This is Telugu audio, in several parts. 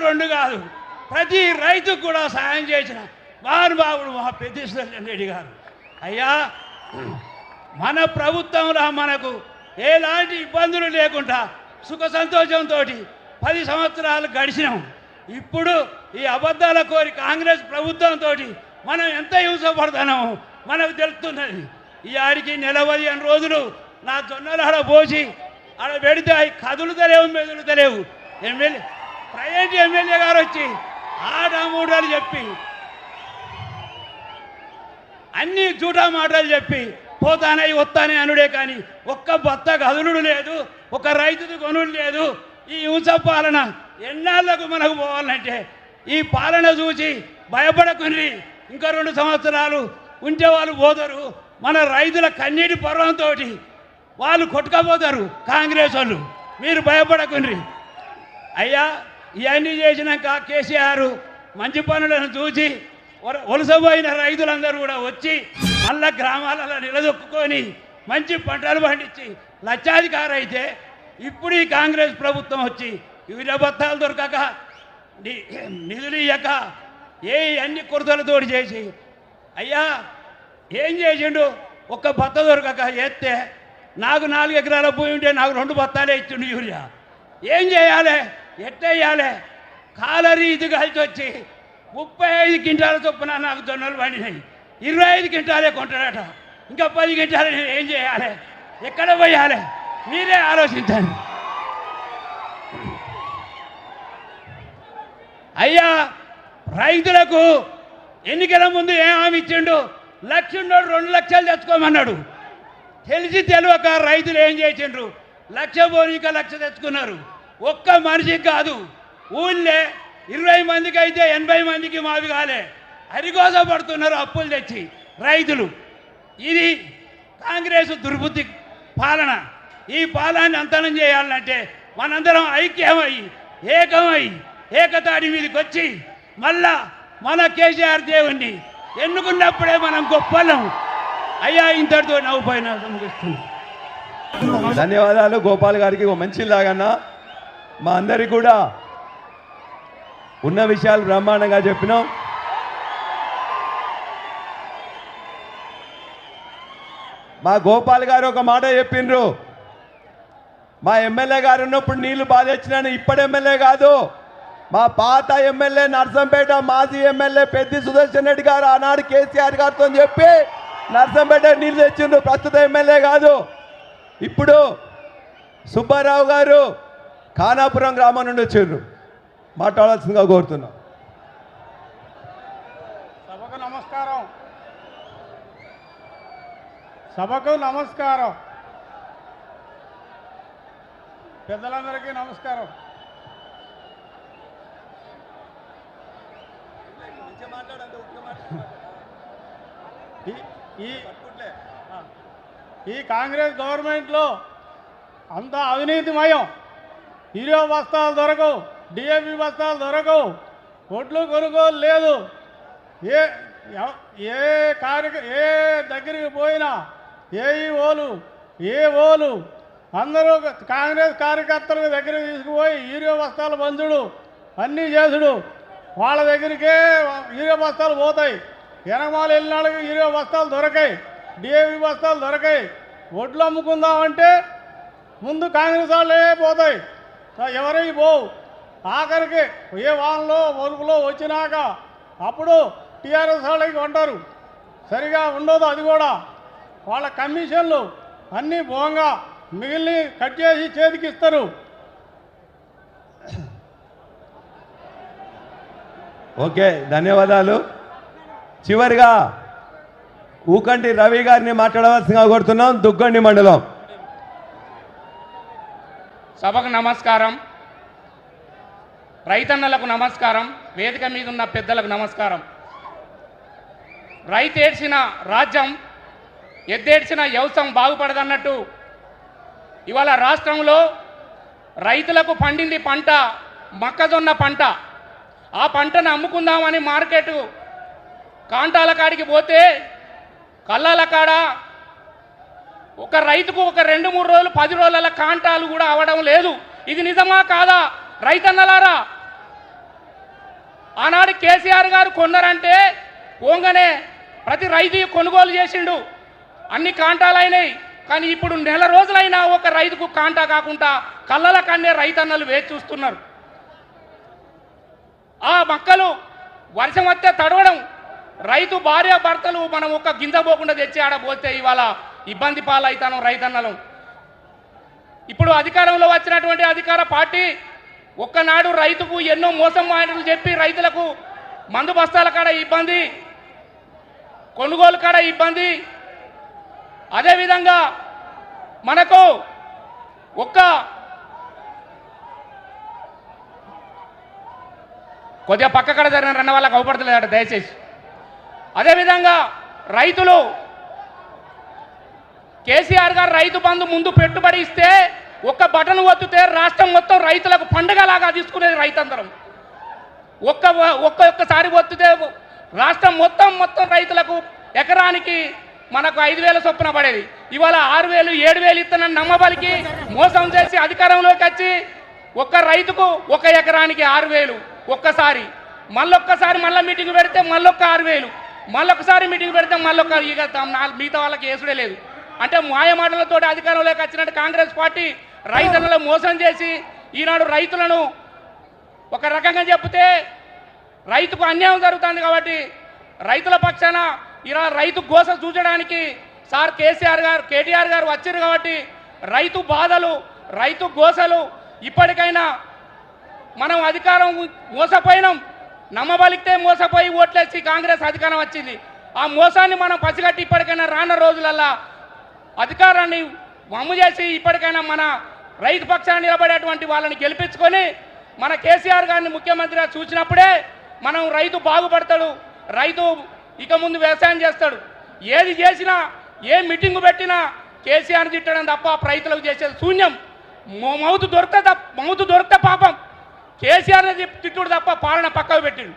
రెండు కాదు, ప్రతి రైతుకు కూడా సాయం చేసిన మహానుభావుడు మా పెద్దిశ్వరన్ రెడ్డి గారు. అయ్యా, మన ప్రభుత్వంలో మనకు ఎలాంటి ఇబ్బందులు లేకుండా సుఖ సంతోషంతో 10 సంవత్సరాలు గడిచినాం. ఇప్పుడు ఈ అబద్ధాల కోరి కాంగ్రెస్ ప్రభుత్వంతో మనం ఎంత హింసపడుతున్నామో మనకు తెలుస్తున్నది. ఈ ఆడికి 15 రోజులు నా జొన్నలు ఆడ పోసి ఆడ పెడితే అవి కదులుతలేవు, మెదులుతలేవు. ప్రైవేట్ ఎమ్మెల్యే గారు వచ్చి ఆటమూడలు చెప్పి అన్ని జూటా మాటలు చెప్పి పోతానే వస్తానే అనుడే కానీ ఒక్క బత్త కదులుడు లేదు, ఒక రైతుది కొనుడు లేదు. ఈ హింస పాలన ఎన్నాళ్లకు మనకు పోవాలంటే ఈ పాలన చూసి భయపడకుని ఇంకా 2 సంవత్సరాలు ఉంటే వాళ్ళు పోతారు. మన రైతుల కన్నీటి పర్వంతో వాళ్ళు కొట్టుకపోతారు కాంగ్రెస్ వాళ్ళు. మీరు భయపడకుని. అయ్యా, ఇవన్నీ చేసినాక కేసీఆర్ మంచి పనులను చూసి వలసపోయిన రైతులందరూ కూడా వచ్చి మళ్ళా గ్రామాలలో నిలదొక్కుని మంచి పంటలు పండించి లక్షాధికారి అయితే, ఇప్పుడు ఈ కాంగ్రెస్ ప్రభుత్వం వచ్చి యూరియా బత్తాలు దొరకక నిధులు ఇయ్యక అన్ని కొరతలతోటి చేసి, అయ్యా ఏం చేసిండు? ఒక్క బత్త దొరకక ఎత్తే నాకు 4 ఎకరాల భూమి ఉంటే నాకు 2 బత్తాలే ఇచ్చిండు యూరియా. ఏం చేయాలి? ఎట్టేయాలి? కాలరీతి కలిసి వచ్చి 35 క్వింటాల చొప్పున నాకు జొన్నలు పండినాయి. 25 క్వింటాలే కొంటాడట. ఇంకా 10 క్వింటాలు ఏం చేయాలి? ఎక్కడ పోయాలి? మీరే ఆలోచించండి. అయ్యా, రైతులకు ఎన్నికల ముందు ఏం హామీ ఇచ్చిండు? 1,00,000 ఉన్నోడు 2 లక్షలు తెచ్చుకోమన్నాడు. తెలిసి తెలియక రైతులు ఏం చేసిండ్రు? 1,00,000 పోనీ ఇంకా 1,00,000 తెచ్చుకున్నారు. ఒక్క మనిషికి కాదు, ఊళ్ళే 20 మందికి అయితే 80 మందికి మావి కాలే. అరిగోస పడుతున్నారు అప్పులు తెచ్చి రైతులు. ఇది కాంగ్రెస్ దుర్బుద్ధి పాలన. ఈ పాలనని అంతనం చేయాలంటే మనందరం ఐక్యమై ఏకమై ఏకతాడి మీదకి వచ్చి మళ్ళా మన కేసీఆర్ దేవుణ్ణి ఎన్నుకున్నప్పుడే మనం గొప్పలం. అయ్యా, ఇంతటితో నవ్వుపోయిన ముగిస్తుంది. ధన్యవాదాలు గోపాల్ గారికి. మంచిలాగన్నా మా అందరికి కూడా ఉన్న విషయాలు బ్రహ్మాండంగా చెప్పినాం. మా గోపాల్ గారు ఒక మాట చెప్పిండ్రు, మా ఎమ్మెల్యే గారు ఉన్నప్పుడు నీళ్లు బాధ తెచ్చినాను. ఇప్పుడు ఎమ్మెల్యే కాదు, మా పాత ఎమ్మెల్యే నర్సంపేట మాజీ ఎమ్మెల్యే పెద్ది సుదర్శన్ రెడ్డి గారు ఆనాడు కేసీఆర్ గారితో చెప్పి నర్సంపేట నీళ్లు తెచ్చిండ్రు. ప్రస్తుత ఎమ్మెల్యే కాదు. ఇప్పుడు సుబ్బారావు గారు ఖానాపురం గ్రామం నుండి వచ్చిండ్రు. మాట్లాడాల్సిందిగా కోరుతున్నాం. సభకు నమస్కారం. సభకు నమస్కారం. పెద్దలందరికీ నమస్కారం. ఈ కాంగ్రెస్ గవర్నమెంట్లో అంతా అవినీతిమయం. యూరియా బస్తాలు దొరకవు, డిఏపి బస్తాలు దొరకవు, ఒడ్లు కొనుగోలు లేదు. ఏ దగ్గరికి పోయినా ఓలు అందరూ కాంగ్రెస్ కార్యకర్తల దగ్గరికి తీసుకుపోయి యూరియా బస్తాలు పంచుడు అన్నీ చేసుడు. వాళ్ళ దగ్గరికే యూరియా బస్తాలు పోతాయి. ఎనమాలు వెళ్ళిన వాళ్ళకి యూరియా బస్తాలు దొరకాయి, డిఏపి బస్తాలు దొరకాయి. ఒడ్లు అమ్ముకుందామంటే ముందు కాంగ్రెస్ వాళ్ళే పోతాయి, ఎవరికి పోవు. ఆఖరికి ఏ వానలో వరుపులో వచ్చినాక అప్పుడు టీఆర్ఎస్ వాళ్ళకి కొంటారు. సరిగా ఉండదు. అది కూడా వాళ్ళ కమిషన్లు అన్నీ భోంగా మిగిలిని కట్ చేసి చేతికి ఇస్తారు. ఓకే, ధన్యవాదాలు. చివరిగా ఊకంటి రవి గారిని మాట్లాడవలసిందిగా కోరుతున్నాం. దుగ్గండి మండలం. సభకు నమస్కారం. రైతన్నలకు నమస్కారం. వేదిక మీద ఉన్న పెద్దలకు నమస్కారం. రైతు ఏడ్చిన రాజ్యం, ఎద్దేడ్చిన వ్యవసాయం బాగుపడదన్నట్టు ఇవాళ రాష్ట్రంలో రైతులకు పండింది పంట మొక్కజొన్న పంట. ఆ పంటను అమ్ముకుందామని మార్కెట్ కాంటాల కాడికి పోతే కళ్ళాల కాడ ఒక రైతుకు ఒక 2-3 రోజులు 10 రోజుల కాంటాలు కూడా అవడం లేదు. ఇది నిజమా కాదా రైతన్నలారా? ఆనాడు కేసీఆర్ గారు కొన్నారంటే పోంగనే ప్రతి రైతు కొనుగోలు చేసిండు, అన్ని కాంటాలు అయినాయి. కానీ ఇప్పుడు నెల రోజులైనా ఒక రైతుకు కాంటా కాకుండా కళ్ళల కన్నే రైతన్నలు వేచి చూస్తున్నారు. ఆ మొక్కలు వర్షం వస్తే తడవడం, రైతు భార్య భర్తలు మనం ఒక గింజ పోకుండా తెచ్చి ఆడబోతే ఇవాళ ఇబ్బంది పాలవుతాను రైతన్నలు. ఇప్పుడు అధికారంలో వచ్చినటువంటి అధికార పార్టీ ఒక్కనాడు రైతుకు ఎన్నో మోసం మాటలు చెప్పి రైతులకు మందు బస్తాల కాడ ఇబ్బంది, కొనుగోలు కాడ ఇబ్బంది, అదేవిధంగా మనకు కొద్దిగా పక్క కడ జరిగిన రన్న వాళ్ళకి అవపడతలేదట దయచేసి. అదేవిధంగా రైతులు కేసీఆర్ గారు రైతు బంధు ముందు పెట్టుబడి ఇస్తే ఒక్క బటన్ ఒత్తితే రాష్ట్రం మొత్తం రైతులకు పండుగలాగా తీసుకునేది రైతందరం. ఒక్కసారి ఒత్తితే రాష్ట్రం మొత్తం రైతులకు ఎకరానికి మనకు 5,000 చొప్పున పడేది. ఇవాళ 6,000 7,000 ఇస్తానని నమ్మబలికి మోసం చేసి అధికారంలోకి వచ్చి ఒక్క రైతుకు ఒక ఎకరానికి 6,000 ఒక్కసారి, మళ్ళొక్కసారి మళ్ళీ మీటింగ్ పెడితే మళ్ళొక్క 6,000, మళ్ళొకసారి మీటింగ్ పెడితే మళ్ళొక్క, ఇక మిగతా వాళ్ళకి వేసుడే లేదు. అంటే మాయ మాటలతో అధికారంలోకి వచ్చినట్టు కాంగ్రెస్ పార్టీ రైతులను మోసం చేసి ఈనాడు రైతులను ఒక రకంగా చెప్తే రైతుకు అన్యాయం జరుగుతుంది. కాబట్టి రైతుల పక్షాన ఇలా రైతు గోస చూచడానికి సార్ కేటీఆర్ గారు వచ్చారు. కాబట్టి రైతు బాధలు, రైతు గోసలు ఇప్పటికైనా మనం అధికారం మోసపోయినాం, నమ్మబలికితే మోసపోయి ఓట్లేసి కాంగ్రెస్ అధికారం వచ్చింది. ఆ మోసాన్ని మనం పసిగట్టి ఇప్పటికైనా రానున్న రోజులల్లా అధికారాన్ని వమ్ము చేసి ఇప్పటికైనా మన రైతు పక్షాన్ని నిలబడేటువంటి వాళ్ళని గెలిపించుకొని మన కేసీఆర్ గారిని ముఖ్యమంత్రిగా చూసినప్పుడే మనం రైతు బాగుపడతాడు, రైతు ఇక ముందు వ్యవసాయం చేస్తాడు. ఏది చేసినా ఏ మీటింగు పెట్టినా కేసీఆర్ తిట్టడం తప్ప రైతులకు చేసేది శూన్యం. మౌతు దొరికితే పాపం కేసీఆర్ని తిట్టుడు తప్ప పాలన పక్కకు పెట్టిండు.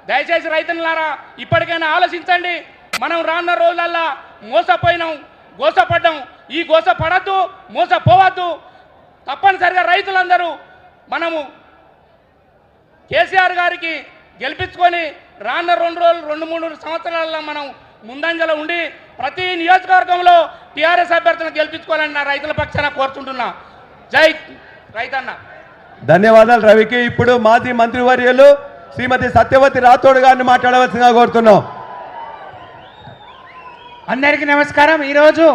దయచేసి రైతులారా ఇప్పటికైనా ఆలోచించండి. మనం రానున్న రోజులల్లా మోసపోయినాం, గోసపడ్డాం. ఈ గోసపడద్దు, మోసపోవద్దు. తప్పనిసరిగా రైతులందరూ మనము కేసీఆర్ గారికి గెలిపించుకొని రానున్న 2-3 సంవత్సరాలలో మనం ముందంజలో ఉండి ప్రతి నియోజకవర్గంలో టీఆర్ఎస్ అభ్యర్థులను గెలిపించుకోవాలని నా రైతుల పక్షాన కోరుతుంటున్నా. జై రైతన్న. ధన్యవాదాలు రవికి. ఇప్పుడు మాజీ మంత్రివర్యులు శ్రీమతి సత్యవతి రాథోడ్ గారిని మాట్లాడవలసిందిగా కోరుతున్నాం. అందరికీ నమస్కారం. ఈరోజు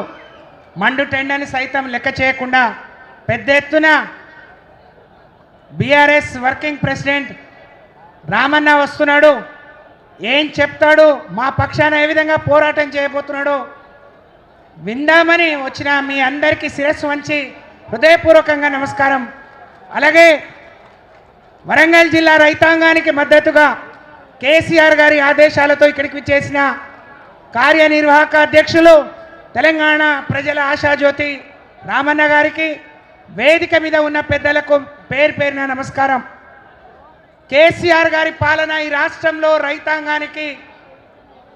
మండు టెండని సైతం లెక్క చేయకుండా పెద్ద ఎత్తున బీఆర్ఎస్ వర్కింగ్ ప్రెసిడెంట్ రామన్న వస్తున్నాడు. ఏం చెప్తాడు, మా పక్షాన ఏ విధంగా పోరాటం చేయబోతున్నాడు విందామని వచ్చిన మీ అందరికీ శిరస్సు వంచి హృదయపూర్వకంగా నమస్కారం. అలాగే వరంగల్ జిల్లా రైతాంగానికి మద్దతుగా కేసీఆర్ గారి ఆదేశాలతో ఇక్కడికి విచ్చేసిన కార్యనిర్వాహక అధ్యక్షులు తెలంగాణ ప్రజల ఆశాజ్యోతి రామన్న గారికి, వేదిక మీద ఉన్న పెద్దలకు పేరు పేరున నమస్కారం. కేసీఆర్ గారి పాలన ఈ రాష్ట్రంలో రైతాంగానికి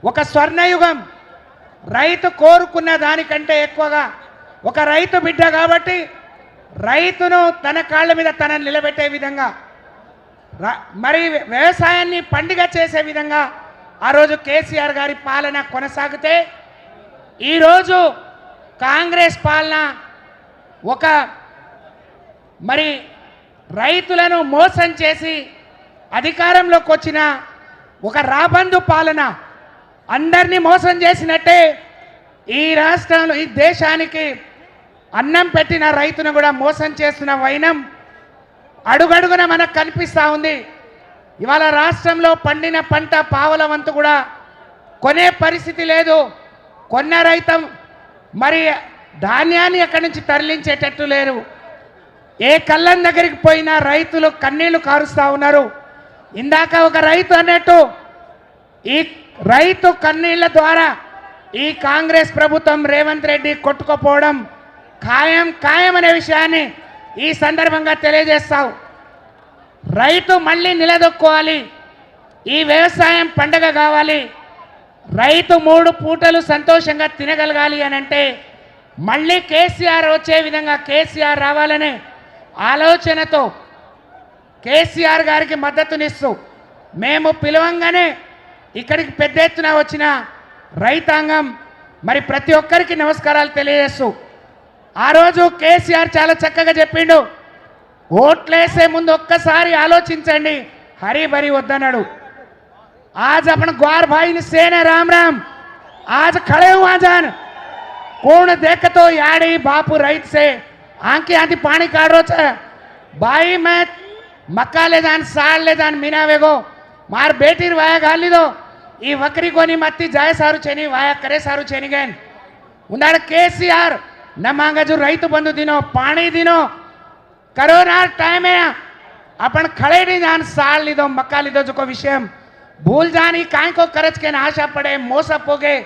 ఒక స్వర్ణయుగం. రైతు కోరుకున్న దానికంటే ఎక్కువగా ఒక రైతు బిడ్డ కాబట్టి రైతును తన కాళ్ళ మీద తనని నిలబెట్టే విధంగా, మరి వ్యవసాయాన్ని పండుగ చేసే విధంగా ఆ రోజు కేసీఆర్ గారి పాలన కొనసాగితే ఈరోజు కాంగ్రెస్ పాలన ఒక మరి రైతులను మోసం చేసి అధికారంలోకి వచ్చిన ఒక రాబందు పాలన, అందరినీ మోసం చేసినట్టే ఈ రాష్ట్రంలో ఈ దేశానికి అన్నం పెట్టిన రైతును కూడా మోసం చేస్తున్న వైనం అడుగడుగున మనకు కనిపిస్తూ ఉంది. ఇవాళ రాష్ట్రంలో పండిన పంట పావల వంతు కూడా కొనే పరిస్థితి లేదు. కొన్న రైతం మరి ధాన్యాన్ని ఎక్కడి నుంచి తరలించేటట్టు లేరు. ఏ కళ్ళం దగ్గరికి పోయినా రైతులు కన్నీళ్లు కారుస్తూ ఉన్నారు. ఇందాక ఒక రైతు అన్నట్టు ఈ రైతు కన్నీళ్ల ద్వారా ఈ కాంగ్రెస్ ప్రభుత్వం రేవంత్ రెడ్డి కొట్టుకుపోవడం ఖాయం అనే విషయాన్ని ఈ సందర్భంగా తెలియజేస్తావు. రైతు మళ్ళీ నిలదొక్కోవాలి, ఈ వ్యవసాయం పండగ కావాలి, రైతు 3 పూటలు సంతోషంగా తినగలగాలి అని అంటే మళ్ళీ కేసీఆర్ వచ్చే విధంగా కేసీఆర్ రావాలనే ఆలోచనతో కేసీఆర్ గారికి మద్దతునిస్తూ మేము పిలవంగానే ఇక్కడికి పెద్ద ఎత్తున వచ్చిన రైతాంగం మరి ప్రతి ఒక్కరికి నమస్కారాలు తెలియజేస్తూ ఆ రోజు కేసీఆర్ చాలా చక్కగా చెప్పిండు, ఓట్లేసే ముందు ఒక్కసారి ఆలోచించండి, హరి భరి వద్దన్నాడు. आज अपन ग्वार भाई ने सेने राम राम आज खड़े हुआ जान कौन देख तो याड़ी बापू रईत से आंकी आंधी पानी काढ़ रो छे भाई मैं मक्का ले जान साल ले जान मीना वेगो मार बेटी वाया गाली दो ई वकरी कोनी मत्ती जाए सारू चेनी वाया करे सारू चेनी गैन उन्दाड़ केसीआर न मांगा जो रईत बंधु दिनो पानी दिनो कोरोना टाइम है अपन खड़े नहीं जान साल लीधो मक्का लीधो जो को विषय भूल जानी काय को करज के आशा पड़े मोसप हो गए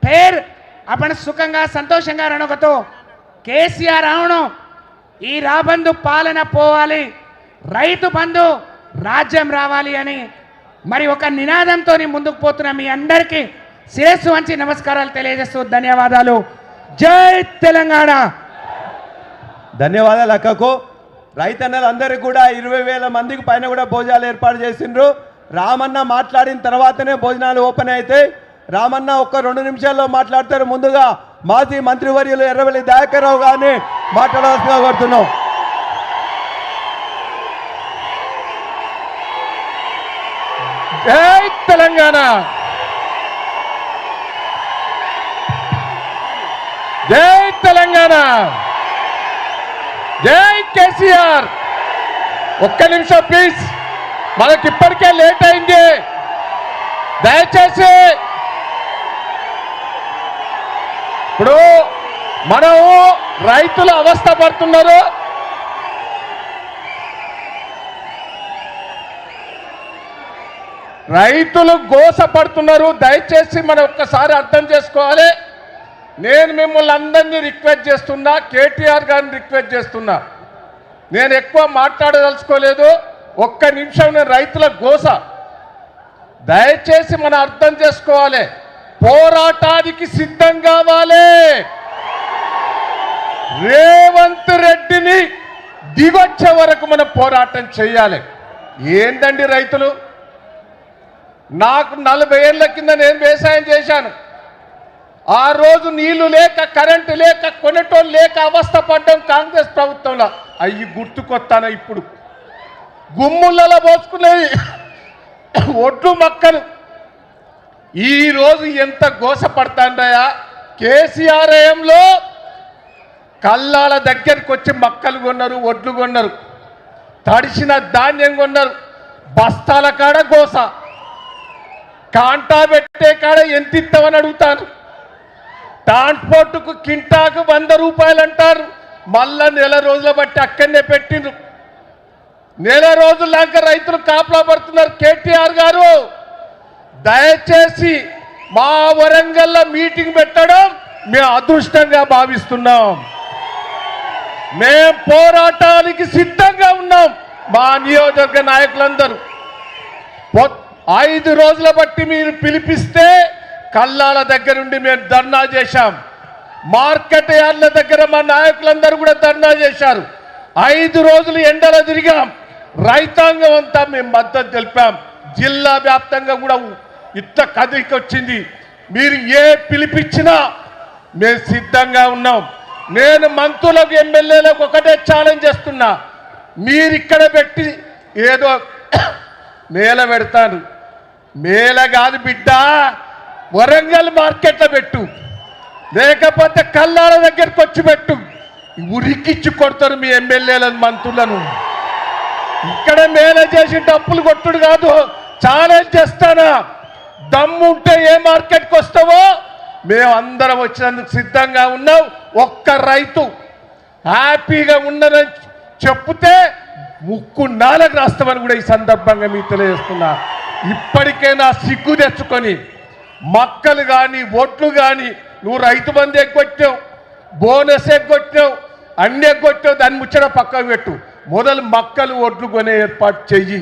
फिर अपन सुखंगा संतोषंगा रणगतो केसीआर आवणो ఈ రాబందు పాలన పోవాలి రైతు బంధు రాజ్యం రావాలి అని మరి ఒక నినాదంతో ముందుకు పోతున్న మీ అందరికీ శిరస్సు వంచి నమస్కారాలు తెలియజేస్తూ ధన్యవాదాలు. జై తెలంగాణ. ధన్యవాదాలు అక్కకు. రైతన్నలందరికీ కూడా 20,000 మందికి పైన కూడా భోజనాలు ఏర్పాటు చేసిండ్రు. రామన్న మాట్లాడిన తర్వాతనే భోజనాలు ఓపెన్ అవుతాయి. రామన్న ఒక్క 2 నిమిషాల్లో మాట్లాడతారు. ముందుగా మాజీ మంత్రివర్యులు ఎర్రవెల్లి దయాకర్ రావు గారిని మాట్లాడవలసిందిగా కోరుతున్నాం. జై తెలంగాణ, జై తెలంగాణ, జై కేసీఆర్. ఒక్క నిమిషం ప్లీజ్, మనకి ఇప్పటికే లేట్ అయింది. దయచేసి ఇప్పుడు మనం రైతులు అవస్థ పడుతున్నారు. రైతులు గోస పడుతున్నారు. దయచేసి మనం ఒక్కసారి అర్థం చేసుకోవాలి. నేను మిమ్మల్ని అందరినీ రిక్వెస్ట్ చేస్తున్నా, కేటీఆర్ గారిని రిక్వెస్ట్ చేస్తున్నా. నేను ఎక్కువ మాట్లాడదలుచుకోలేదు. ఒక్క నిమిషం నేను రైతుల గోస దయచేసి మనం అర్థం చేసుకోవాలి. పోరాటానికి సిద్ధం కావాలి. రేవంత్ రెడ్డిని దిగొచ్చే వరకు మనం పోరాటం చేయాలి. ఏందండి రైతులు, నాకు 40 ఏళ్ల కింద నేను వ్యవసాయం చేశాను. ఆ రోజు నీళ్లు లేక కరెంటు లేక కొనేటోళ్ళు లేక అవస్థ పడ్డం కాంగ్రెస్ ప్రభుత్వంలో. అయ్యి గుర్తుకొస్తాను. ఇప్పుడు గుమ్ములలో పోసుకునేవి ఒడ్లు మక్కలు ఈరోజు ఎంత గోస పడతాండయా. కేసీఆర్ ఏయంలో కల్లాల దగ్గరికి వచ్చి మక్కలు కొన్నారు, ఒడ్లు కొన్నారు, తడిసిన ధాన్యం కొన్నారు. బస్తాల కాడ గోస, కాంటా పెట్టే కాడ ఎంత ఇస్తామని అడుగుతాను. ట్రాన్స్పోర్ట్కు కింటాకు 100 రూపాయలు అంటారు. మళ్ళా నెల రోజుల బట్టి అక్కడనే పెట్టిండ్రు. నెల రోజులాక రైతులు కాపలా పడుతున్నారు. కేటీఆర్ గారు దయచేసి మా వరంగల్లో మీటింగ్ పెట్టడం మేము అదృష్టంగా భావిస్తున్నాం. మేము పోరాటానికి సిద్ధంగా ఉన్నాం. మా నియోజకవర్గ నాయకులందరూ 5 రోజుల బట్టి మీరు పిలిపిస్తే కల్లాల దగ్గర నుండి మేము ధర్నా చేశాం. మార్కెట్ యార్డ్ల దగ్గర మా నాయకులందరూ కూడా ధర్నా చేశారు. 5 రోజులు ఎండలో తిరిగాం. రైతాంగం అంతా మేము మద్దతు తెలిపాం. జిల్లా వ్యాప్తంగా కూడా ఇట్లా కదిలికి వచ్చింది. మీరు ఏ పిలిపించినా మేము సిద్ధంగా ఉన్నాం. నేను మంత్రులకు ఎమ్మెల్యేలకు ఒకటే ఛాలెంజ్ చేస్తున్నా, మీరు ఇక్కడ పెట్టి ఏదో మేళ పెడతాను. మేళ కాదు బిడ్డ, వరంగల్ మార్కెట్లో పెట్టు, లేకపోతే కల్లాల దగ్గరకు వచ్చి పెట్టు. ఉరికిచ్చి కొడతారు మీ ఎమ్మెల్యేలను మంత్రులను. ఇక్కడ మేళ చేసి డబ్బులు కొట్టుడు కాదు. ఛాలెంజ్ చేస్తానా, దమ్ముంటే ఏ మార్కెట్కి వస్తావో మేము అందరం వచ్చినందుకు సిద్ధంగా ఉన్నాం. ఒక్క రైతు హ్యాపీగా ఉండదని చెప్తే ముక్కు నాలుగు రాస్తామని కూడా ఈ సందర్భంగా మీకు తెలియజేస్తున్నా. ఇప్పటికైనా సిగ్గు తెచ్చుకొని మక్కలు కానీ ఒట్లు కానీ, నువ్వు రైతు బంధు ఎగ్గొట్టావు, బోనస్ ఎగ్గొట్టావు, అన్ని ఎగ్గొట్టావు, దాన్ని ముచ్చట పక్కకు పెట్టు. మొదలు మక్కలు ఒడ్లు కొనే ఏర్పాటు చెయ్యి.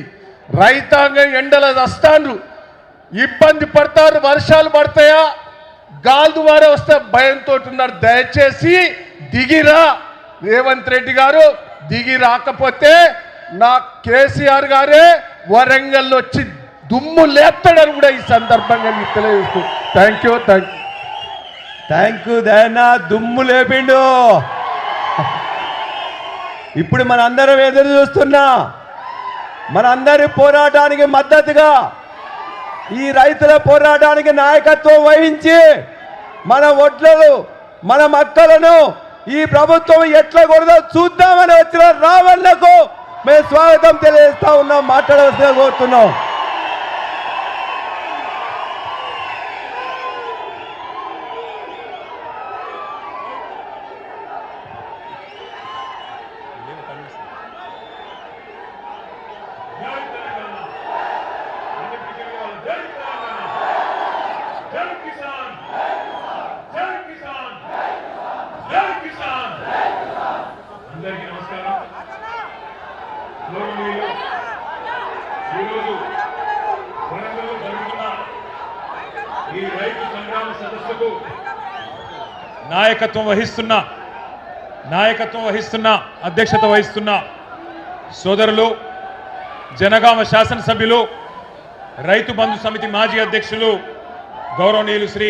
రైతాంగం ఎండలు వస్తాండ్రు, ఇబ్బంది పడతారు. వర్షాలు పడతాయా, గాలి దుమారా వస్తే భయంతో ఉన్నారు. దయచేసి దిగిరా. రేవంత్ రెడ్డి గారు దిగి రాకపోతే నా కేసీఆర్ గారే వరంగల్ వచ్చి దుమ్ము లేస్తాడని కూడా ఈ సందర్భంగా మీకు తెలియజేస్తూ థ్యాంక్ యూ. థ్యాంక్ యూ దయనా, దుమ్ము లేపిండు. ఇప్పుడు మనందరం ఎదురు చూస్తున్నా, మనందరి పోరాటానికి మద్దతుగా ఈ రైతుల పోరాటానికి నాయకత్వం వహించి మన ఒడ్లను మన మక్కలను ఈ ప్రభుత్వం ఎట్లా కొడదో చూద్దామని వచ్చిన రావణ్ణకు మేము స్వాగతం తెలియజేస్తా ఉన్నాం. మాట్లాడవలసిందిగా కోరుతున్నాం. అందరికీ నమస్కారం. ఈరోజు వరంగల్లో జరుగుతున్న ఈ రైతు సంగ్రామ సదస్సుకు నాయకత్వం వహిస్తున్న అధ్యక్షత వహిస్తున్న సోదరులు, జనగామ శాసనసభ్యులు, రైతు బంధు సమితి మాజీ అధ్యక్షులు గౌరవనీయులు శ్రీ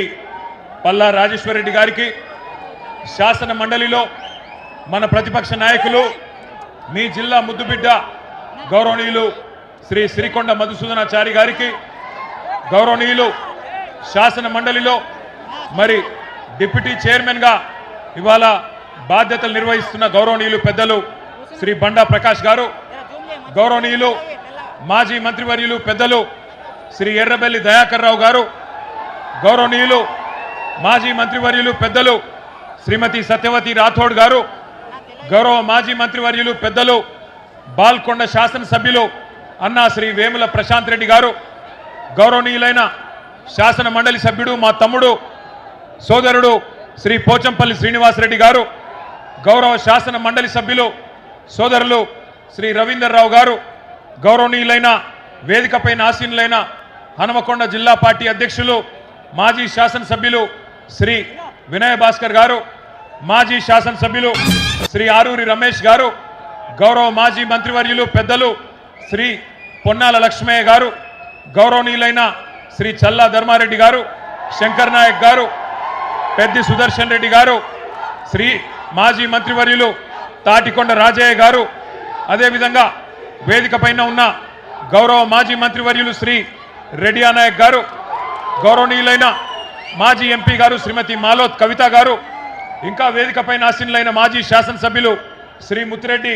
పల్లా రాజేశ్వరరెడ్డి గారికి, శాసన మండలిలో మన ప్రతిపక్ష నాయకులు, మీ జిల్లా ముద్దుబిడ్డ గౌరవనీయులు శ్రీ సిరికొండ మధుసూదనాచారి గారికి, గౌరవనీయులు శాసన మండలిలో మరి డిప్యూటీ చైర్మన్గా ఇవాళ బాధ్యతలు నిర్వహిస్తున్న గౌరవనీయులు పెద్దలు శ్రీ బండా ప్రకాష్ గారు, గౌరవనీయులు మాజీ మంత్రివర్యులు పెద్దలు శ్రీ ఎర్రబెల్లి దయాకర్ రావు గారు, గౌరవనీయులు మాజీ మంత్రివర్యులు పెద్దలు శ్రీమతి సత్యవతి రాథోడ్ గారు, గౌరవ మాజీ మంత్రివర్యులు పెద్దలు బాల్కొండ శాసనసభ్యులు అన్నా శ్రీ వేముల ప్రశాంత్ రెడ్డి గారు, గౌరవనీయులైన శాసన మండలి సభ్యుడు మా తమ్ముడు సోదరుడు శ్రీ పోచంపల్లి శ్రీనివాసరెడ్డి గారు, గౌరవ శాసన మండలి సభ్యులు సోదరులు శ్రీ రవీందర్ రావు గారు, గౌరవనీయులైన వేదికపైన ఆసీనులైన హనుమకొండ జిల్లా పార్టీ అధ్యక్షులు మాజీ శాసనసభ్యులు శ్రీ వినయ భాస్కర్ గారు, మాజీ శాసనసభ్యులు శ్రీ ఆరూరి రమేష్ గారు, గౌరవ మాజీ మంత్రివర్యులు పెద్దలు శ్రీ పొన్నాల లక్ష్మయ్య గారు, గౌరవనీయులైన శ్రీ చల్లా ధర్మారెడ్డి గారు, శంకర్ నాయక్ గారు, పెద్ది సుదర్శన్ రెడ్డి గారు, శ్రీ మాజీ మంత్రివర్యులు తాటికొండ రాజయ్య గారు, అదేవిధంగా వేదిక పైన ఉన్న గౌరవ మాజీ మంత్రివర్యులు శ్రీ రెడ్డియా నాయక్ గారు, గౌరవనీయులైన మాజీ ఎంపీ గారు శ్రీమతి మాలోత్ కవిత గారు, ఇంకా వేదిక పైన ఆసీనులైన మాజీ శాసనసభ్యులు శ్రీ ముత్తిరెడ్డి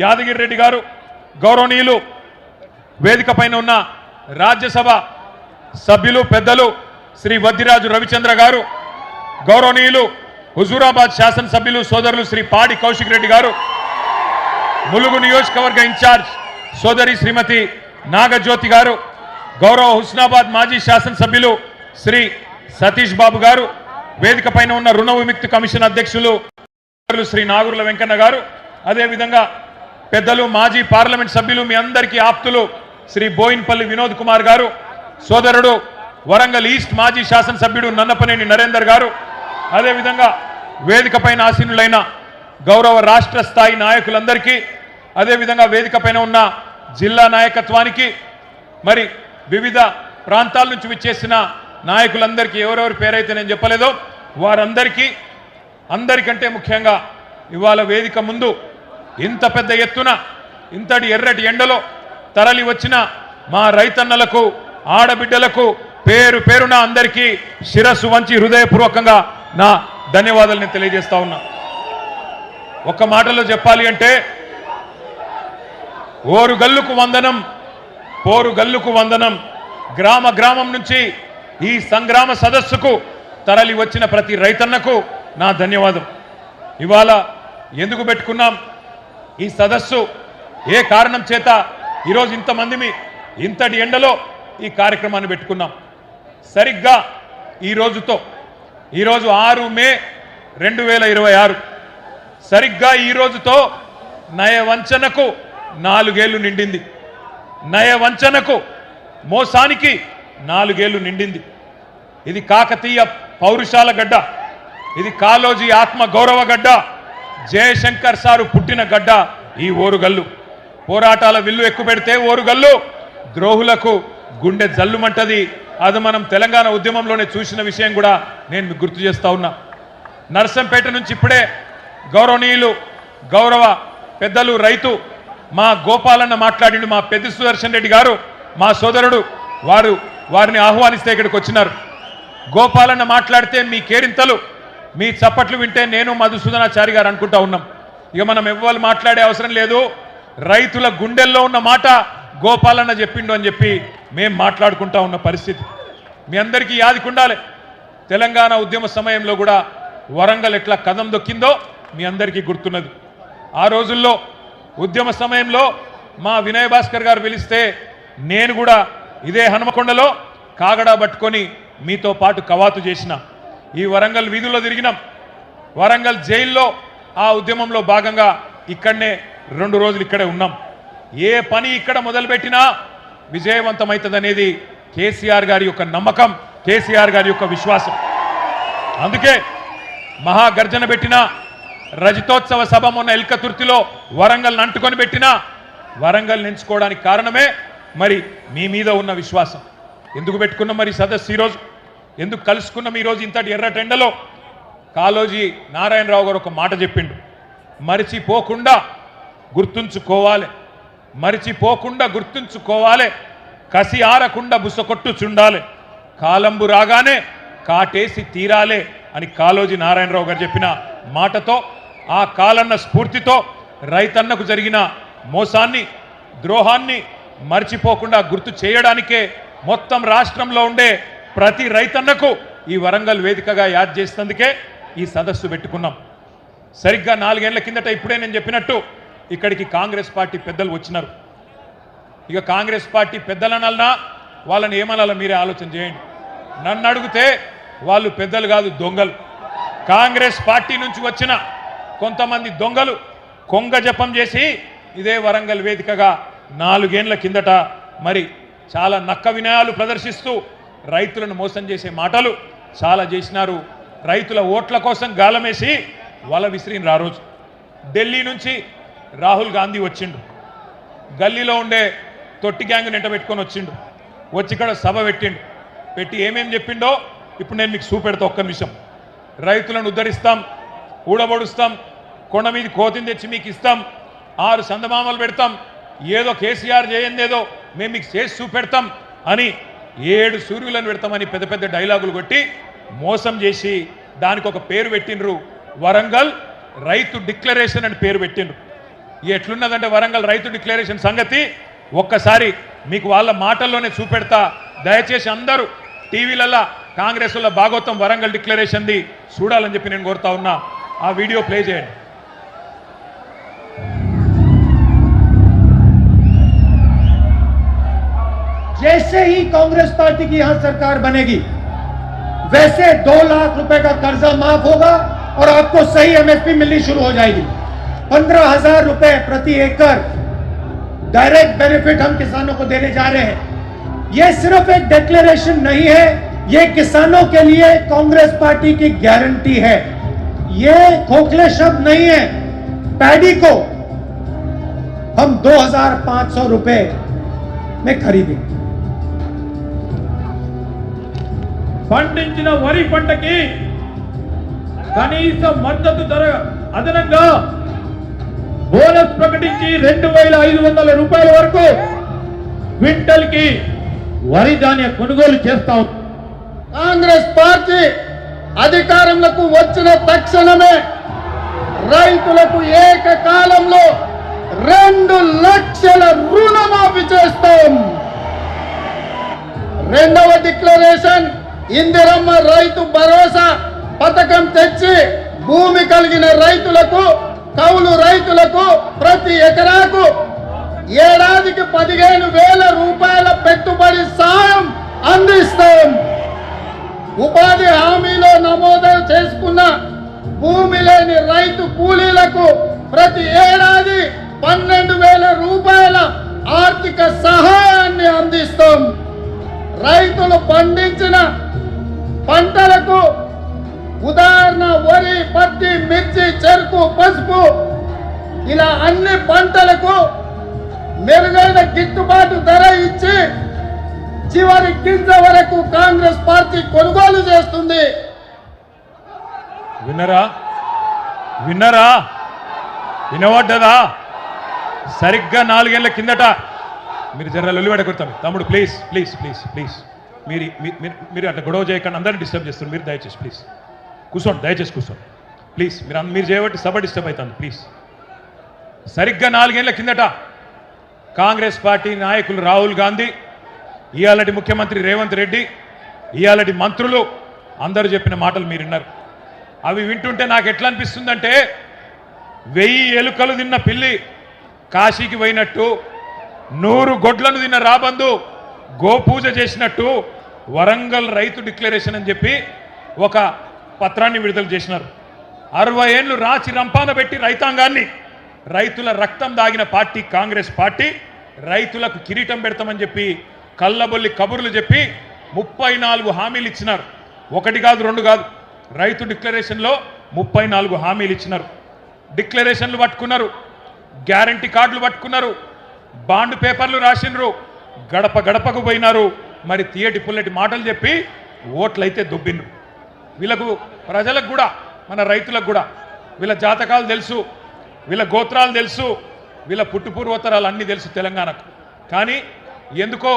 యాదగిరి రెడ్డి గారు, గౌరవనీయులు వేదిక పైన ఉన్న రాజ్యసభ సభ్యులు పెద్దలు శ్రీ వద్దిరాజు రవిచంద్ర గారు, గౌరవనీయులు హుజూరాబాద్ శాసనసభ్యులు సోదరులు శ్రీ పాడి కౌశిక్ రెడ్డి గారు, ములుగు నియోజకవర్గ ఇన్ఛార్జ్ సోదరి శ్రీమతి నాగజ్యోతి గారు, గౌరవ హుస్నాబాద్ మాజీ శాసనసభ్యులు శ్రీ సతీష్ బాబు గారు, వేదిక పైన ఉన్న రుణ విముక్తి కమిషన్ అధ్యక్షులు శ్రీ నాగుర్ల వెంకన్న గారు, అదేవిధంగా పెద్దలు మాజీ పార్లమెంట్ సభ్యులు మీ అందరికీ ఆప్తులు శ్రీ బోయిన్పల్లి వినోద్ కుమార్ గారు, సోదరుడు వరంగల్ ఈస్ట్ మాజీ శాసనసభ్యుడు నన్నపనేని నరేందర్ గారు, అదేవిధంగా వేదిక పైన ఆసీనులైన గౌరవ రాష్ట్ర స్థాయి నాయకులందరికీ, అదేవిధంగా వేదిక పైన ఉన్న జిల్లా నాయకత్వానికి, మరి వివిధ ప్రాంతాల నుంచి విచ్చేసిన నాయకులందరికీ ఎవరెవరి పేరైతే నేను చెప్పలేదో వారందరికీ, అందరికంటే ముఖ్యంగా ఇవాళ వేదిక ముందు ఇంత పెద్ద ఎత్తున ఇంతటి ఎర్రటి ఎండలో తరలి వచ్చిన మా రైతన్నలకు, ఆడబిడ్డలకు పేరు పేరున అందరికీ శిరస్సు వంచి హృదయపూర్వకంగా నా ధన్యవాదాలు నేను తెలియజేస్తా ఉన్నా. ఒక్క మాటలో చెప్పాలి అంటే ఓరు గల్లుకు వందనం, పోరు గల్లుకు వందనం. గ్రామ గ్రామం నుంచి ఈ సంగ్రామ సదస్సుకు తరలి వచ్చిన ప్రతి రైతన్నకు నా ధన్యవాదం. ఇవాళ ఎందుకు పెట్టుకున్నాం ఈ సదస్సు, ఏ కారణం చేత ఈరోజు ఇంతమంది ఇంతటి ఎండలో ఈ కార్యక్రమాన్ని పెట్టుకున్నాం? సరిగ్గా ఈరోజు 6 మే 2026, సరిగ్గా ఈ రోజుతో నయవంచనకు 4 ఏళ్లు నిండింది. నయవంచనకు, మోసానికి 4 ఏళ్లు నిండింది. ఇది కాకతీయ పౌరుషాల గడ్డ, ఇది కాలోజీ ఆత్మ గౌరవ గడ్డ, జయశంకర్ సారు పుట్టిన గడ్డ ఈ ఓరుగల్లు. పోరాటాల విల్లు ఎక్కుపెడితే ఓరుగల్లు, ద్రోహులకు గుండె జల్లుమంటది. అది మనం తెలంగాణ ఉద్యమంలోనే చూసిన విషయం కూడా నేను మీకు గుర్తు చేస్తా ఉన్నా. నర్సంపేట నుంచి ఇప్పుడే గౌరవనీయులు గౌరవ పెద్దలు రైతు మా గోపాలన్న మాట్లాడిండు. మా పెద్ద సుదర్శన్ రెడ్డి గారు మా సోదరుడు వారిని ఆహ్వానిస్తే ఇక్కడికి వచ్చినారు. గోపాలన్న మాట్లాడితే మీ కేరింతలు మీ చప్పట్లు వింటే నేను మధుసూదనాచారి గారు అనుకుంటా ఉన్నాం. ఇక మనం ఎవ్వరు మాట్లాడే అవసరం లేదు. రైతుల గుండెల్లో ఉన్న మాట గోపాలన్న చెప్పిండు అని చెప్పి మేము మాట్లాడుకుంటా ఉన్న పరిస్థితి మీ అందరికీ యాదికుండాలి. తెలంగాణ ఉద్యమ సమయంలో కూడా వరంగల్ ఎట్లా కదం దొక్కిందో మీ అందరికీ గుర్తున్నది. ఆ రోజుల్లో ఉద్యమ సమయంలో మా వినయ్ భాస్కర్ గారు పిలిస్తే నేను కూడా ఇదే హనుమకొండలో కాగడా పట్టుకొని మీతో పాటు కవాతు చేసిన. ఈ వరంగల్ వీధుల్లో తిరిగినాం. వరంగల్ జైల్లో ఆ ఉద్యమంలో భాగంగా ఇక్కడనే 2 రోజులు ఇక్కడే ఉన్నాం. ఏ పని ఇక్కడ మొదలుపెట్టినా విజయవంతమవుతుందనేది కేసీఆర్ గారి యొక్క నమ్మకం, కేసీఆర్ గారి యొక్క విశ్వాసం. అందుకే మహాగర్జన పెట్టిన రజతోత్సవ సభ మొన్న ఎల్కతుర్తిలో వరంగల్ అంటుకొని పెట్టినా వరంగల్ ఎంచుకోవడానికి కారణమే మరి మీ మీద ఉన్న విశ్వాసం. ఎందుకు పెట్టుకున్నాం మరి సదస్సు ఈరోజు, ఎందుకు కలుసుకున్నాం ఈరోజు ఇంతటి ఎర్రటెండలో? కాళోజీ నారాయణరావు గారు ఒక మాట చెప్పిండు, మరిచిపోకుండా గుర్తుంచుకోవాలి, మరిచిపోకుండా గుర్తుంచుకోవాలి, కసి ఆరకుండా బుసకొట్టు చుండాలి, కాలంబు రాగానే కాటేసి తీరాలే అని కాళోజీ నారాయణరావు గారు చెప్పిన మాటతో, ఆ కాలన్న స్ఫూర్తితో రైతన్నకు జరిగిన మోసాన్ని ద్రోహాన్ని మర్చిపోకుండా గుర్తు చేయడానికే మొత్తం రాష్ట్రంలో ఉండే ప్రతి రైతన్నకు ఈ వరంగల్ వేదికగా యాద్ చేసేందుకే ఈ సదస్సు పెట్టుకున్నాం. సరిగ్గా 4 ఏళ్ల కిందట ఇప్పుడే నేను చెప్పినట్టు ఇక్కడికి కాంగ్రెస్ పార్టీ పెద్దలు వచ్చినారు. ఇక కాంగ్రెస్ పార్టీ పెద్దలనల్లా వాళ్ళని ఏమనాలో మీరే ఆలోచన చేయండి. నన్ను అడిగితే వాళ్ళు పెద్దలు కాదు, దొంగలు. కాంగ్రెస్ పార్టీ నుంచి వచ్చిన కొంతమంది దొంగలు కొంగ జపం చేసి ఇదే వరంగల్ వేదికగా 4 ఏళ్ల కిందట మరి చాలా నక్క వినయాలు ప్రదర్శిస్తూ రైతులను మోసం చేసే మాటలు చాలా చేసినారు. రైతుల ఓట్ల కోసం గాలమేసి వల విసిరిన ఆ రోజు ఢిల్లీ నుంచి రాహుల్ గాంధీ వచ్చిండు. గల్లీలో ఉండే తొట్టి గ్యాంగ్ నెంట పెట్టుకొని వచ్చిండు. వచ్చి ఇక్కడ సభ పెట్టిండు. పెట్టి ఏమేం చెప్పిండో ఇప్పుడు నేను మీకు చూపెడతా. ఒక్క నిమిషం. రైతులను ఉద్ధరిస్తాం, ఊడబొడుస్తాం, కొండ మీద కోతిని తెచ్చి మీకు ఇస్తాం, 6 సందమామలు పెడతాం, ఏదో కేసీఆర్ చేయందేదో మేము మీకు చేసి చూపెడతాం అని 7 సూర్యులను పెడతామని పెద్ద పెద్ద డైలాగులు కొట్టి మోసం చేసి దానికి ఒక పేరు పెట్టిండ్రు, వరంగల్ రైతు డిక్లరేషన్ అని పేరు పెట్టిండ్రు. ఎట్లున్నదంటే వరంగల్ రైతు డిక్లరేషన్ సంగతి ఒక్కసారి మీకు వాళ్ళ మాటల్లోనే చూపెడతా. దయచేసి అందరూ టీవీలలో కాంగ్రెస్ వల్ల భాగవతం వరంగల్ డిక్లరేషన్ది చూడాలని చెప్పి నేను కోరుతా ఉన్నా. ఆ వీడియో ప్లే చేయండి. जैसे ही कांग्रेस पार्टी की यहां सरकार बनेगी वैसे 2 लाख रुपए का कर्जा माफ होगा और आपको सही एमएसपी मिलनी शुरू हो जाएगी। 15,000 रुपए प्रति एकड़ डायरेक्ट बेनिफिट हम किसानों को देने जा रहे हैं। यह सिर्फ एक डिक्लेरेशन नहीं है, यह किसानों के लिए कांग्रेस पार्टी की गारंटी है। यह खोखले शब्द नहीं है। पैडी को हम 2,500 रुपए में खरीदेंगे। పండించిన వరి పంటకి కనీస మద్దతు ధర అదనంగా బోనస్ ప్రకటించి 2,500 రూపాయల వరకు క్వింటల్ కి వరి ధాన్య కొనుగోలు చేస్తాం. కాంగ్రెస్ పార్టీ అధికారంలోకి వచ్చిన తక్షణమే రైతులకు ఏకకాలంలో 2 లక్షల రుణమాఫీ చేస్తాం. రెండవ డిక్లరేషన్ ఇందిరమ్మ రైతు భరోసా పథకం తెచ్చి భూమి కలిగిన రైతులకు, కౌలు రైతులకు ప్రతి ఎకరాకు ఏడాదికి 15,000 రూపాయల పెట్టుబడి సాయం అందిస్తాం. ఉపాధి హామీలో నమోదు చేసుకున్న భూమి లేని రైతు కూలీలకు ప్రతి ఏడాది 12,000 రూపాయల ఆర్థిక సహాయాన్ని అందిస్తాం. రైతులు పండించిన పంటలకు ఉదాహరణ వరి, పత్తి, మిర్చి, చెరుకు, పసుపు ఇలా అన్ని పంటలకు మెరుగైన గిట్టుబాటు ధర ఇచ్చి చివరి గింజ వరకు కాంగ్రెస్ పార్టీ కొనుగోలు చేస్తుంది. విన్నరా విన్నరా వినవడ్డదా? సరిగ్గా 4 ఏళ్ల కిందట మీరు జర లొల్లిపెడకొడతాం తమ్ముడు, ప్లీజ్ ప్లీజ్ ప్లీజ్ ప్లీజ్ మీరు అట్లా గొడవ చేయకుండా అందరిని డిస్టర్బ్ చేస్తారు. మీరు దయచేసి ప్లీజ్ కూర్చోండి, దయచేసి కూర్చోండి ప్లీజ్. మీరు చేయబట్టి సభ డిస్టర్బ్ అవుతుంది ప్లీజ్. సరిగ్గా 4 ఏళ్ల కిందట కాంగ్రెస్ పార్టీ నాయకులు రాహుల్ గాంధీ, ఇయాలటి ముఖ్యమంత్రి రేవంత్ రెడ్డి, ఇయాలటి మంత్రులు అందరూ చెప్పిన మాటలు మీరు విన్నారు. అవి వింటుంటే నాకు ఎట్లా అనిపిస్తుందంటే 1000 ఎలుకలు తిన్న పిల్లి కాశీకి పోయినట్టు, 100 గొడ్లను తిన్న రాబందు గోపూజ చేసినట్టు వరంగల్ రైతు డిక్లరేషన్ అని చెప్పి ఒక పత్రాన్ని విడుదల చేసినారు. 60 ఏళ్ళు రాచి రంపాన పెట్టి రైతాంగాన్ని, రైతుల రక్తం దాగిన పార్టీ కాంగ్రెస్ పార్టీ, రైతులకు కిరీటం పెడతామని చెప్పి కళ్ళబొల్లి కబుర్లు చెప్పి 34 హామీలు ఇచ్చినారు. 1 కాదు 2 కాదు, రైతు డిక్లరేషన్లో 34 హామీలు ఇచ్చినారు. డిక్లరేషన్లు పట్టుకున్నారు, గ్యారంటీ కార్డులు పట్టుకున్నారు, బాండ్ పేపర్లు రాసినారు, గడప గడపకు పోయినారు. మరి తీయటి పుల్లటి మాటలు చెప్పి ఓట్లయితే దొబ్బిండ్రు. వీళ్ళకు ప్రజలకు కూడా, మన రైతులకు కూడా వీళ్ళ జాతకాలు తెలుసు, వీళ్ళ గోత్రాలు తెలుసు, వీళ్ళ పుట్టుపూర్వోత్తరాలు అన్నీ తెలుసు తెలంగాణకు. కానీ ఎందుకో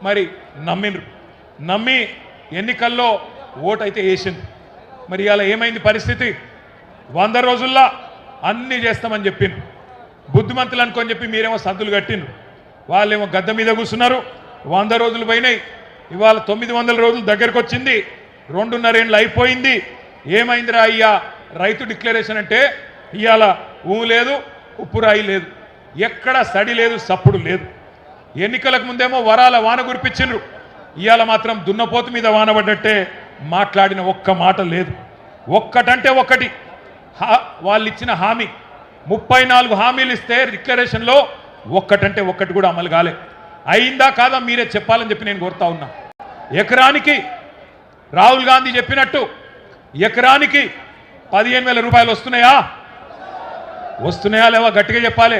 మరి నమ్మిండ్రు. నమ్మి ఎన్నికల్లో ఓటైతే వేసింది. మరి ఇలా ఏమైంది పరిస్థితి? 100 రోజుల్లో అన్నీ చేస్తామని చెప్పిండ్రు. బుద్ధిమంతులు అనుకొని చెప్పి మీరేమో సద్దులు కట్టిండ్రు. వాళ్ళేమో గద్ద మీద కూర్చున్నారు. 100 రోజులు పోయినాయి, ఇవాళ 900 రోజులు దగ్గరకు వచ్చింది, 2.5 ఏళ్ళు అయిపోయింది. ఏమైందిరా అయ్యా రైతు డిక్లరేషన్ అంటే? ఇవాళ ఊ లేదు, ఉప్పు రాయి లేదు, ఎక్కడ సడి లేదు, సప్పుడు లేదు. ఎన్నికలకు ముందేమో వరాల వాన కురిపించిండ్రు, ఇవాళ మాత్రం దున్నపోతు మీద వాన పడ్డట్టే మాట్లాడిన ఒక్క మాట లేదు. ఒక్కటంటే ఒక్కటి వాళ్ళు ఇచ్చిన హామీ, 34 హామీలు ఇస్తే డిక్లరేషన్లో ఒక్కటంటే ఒక్కటి కూడా అమలు కాలే. అయిందా కాదా మీరే చెప్పాలని చెప్పి నేను కోరుతా ఉన్నా. ఎకరానికి రాహుల్ గాంధీ చెప్పినట్టు ఎకరానికి 15,000 రూపాయలు వస్తున్నాయా? వస్తున్నాయా లేవా? గట్టిగా చెప్పాలి,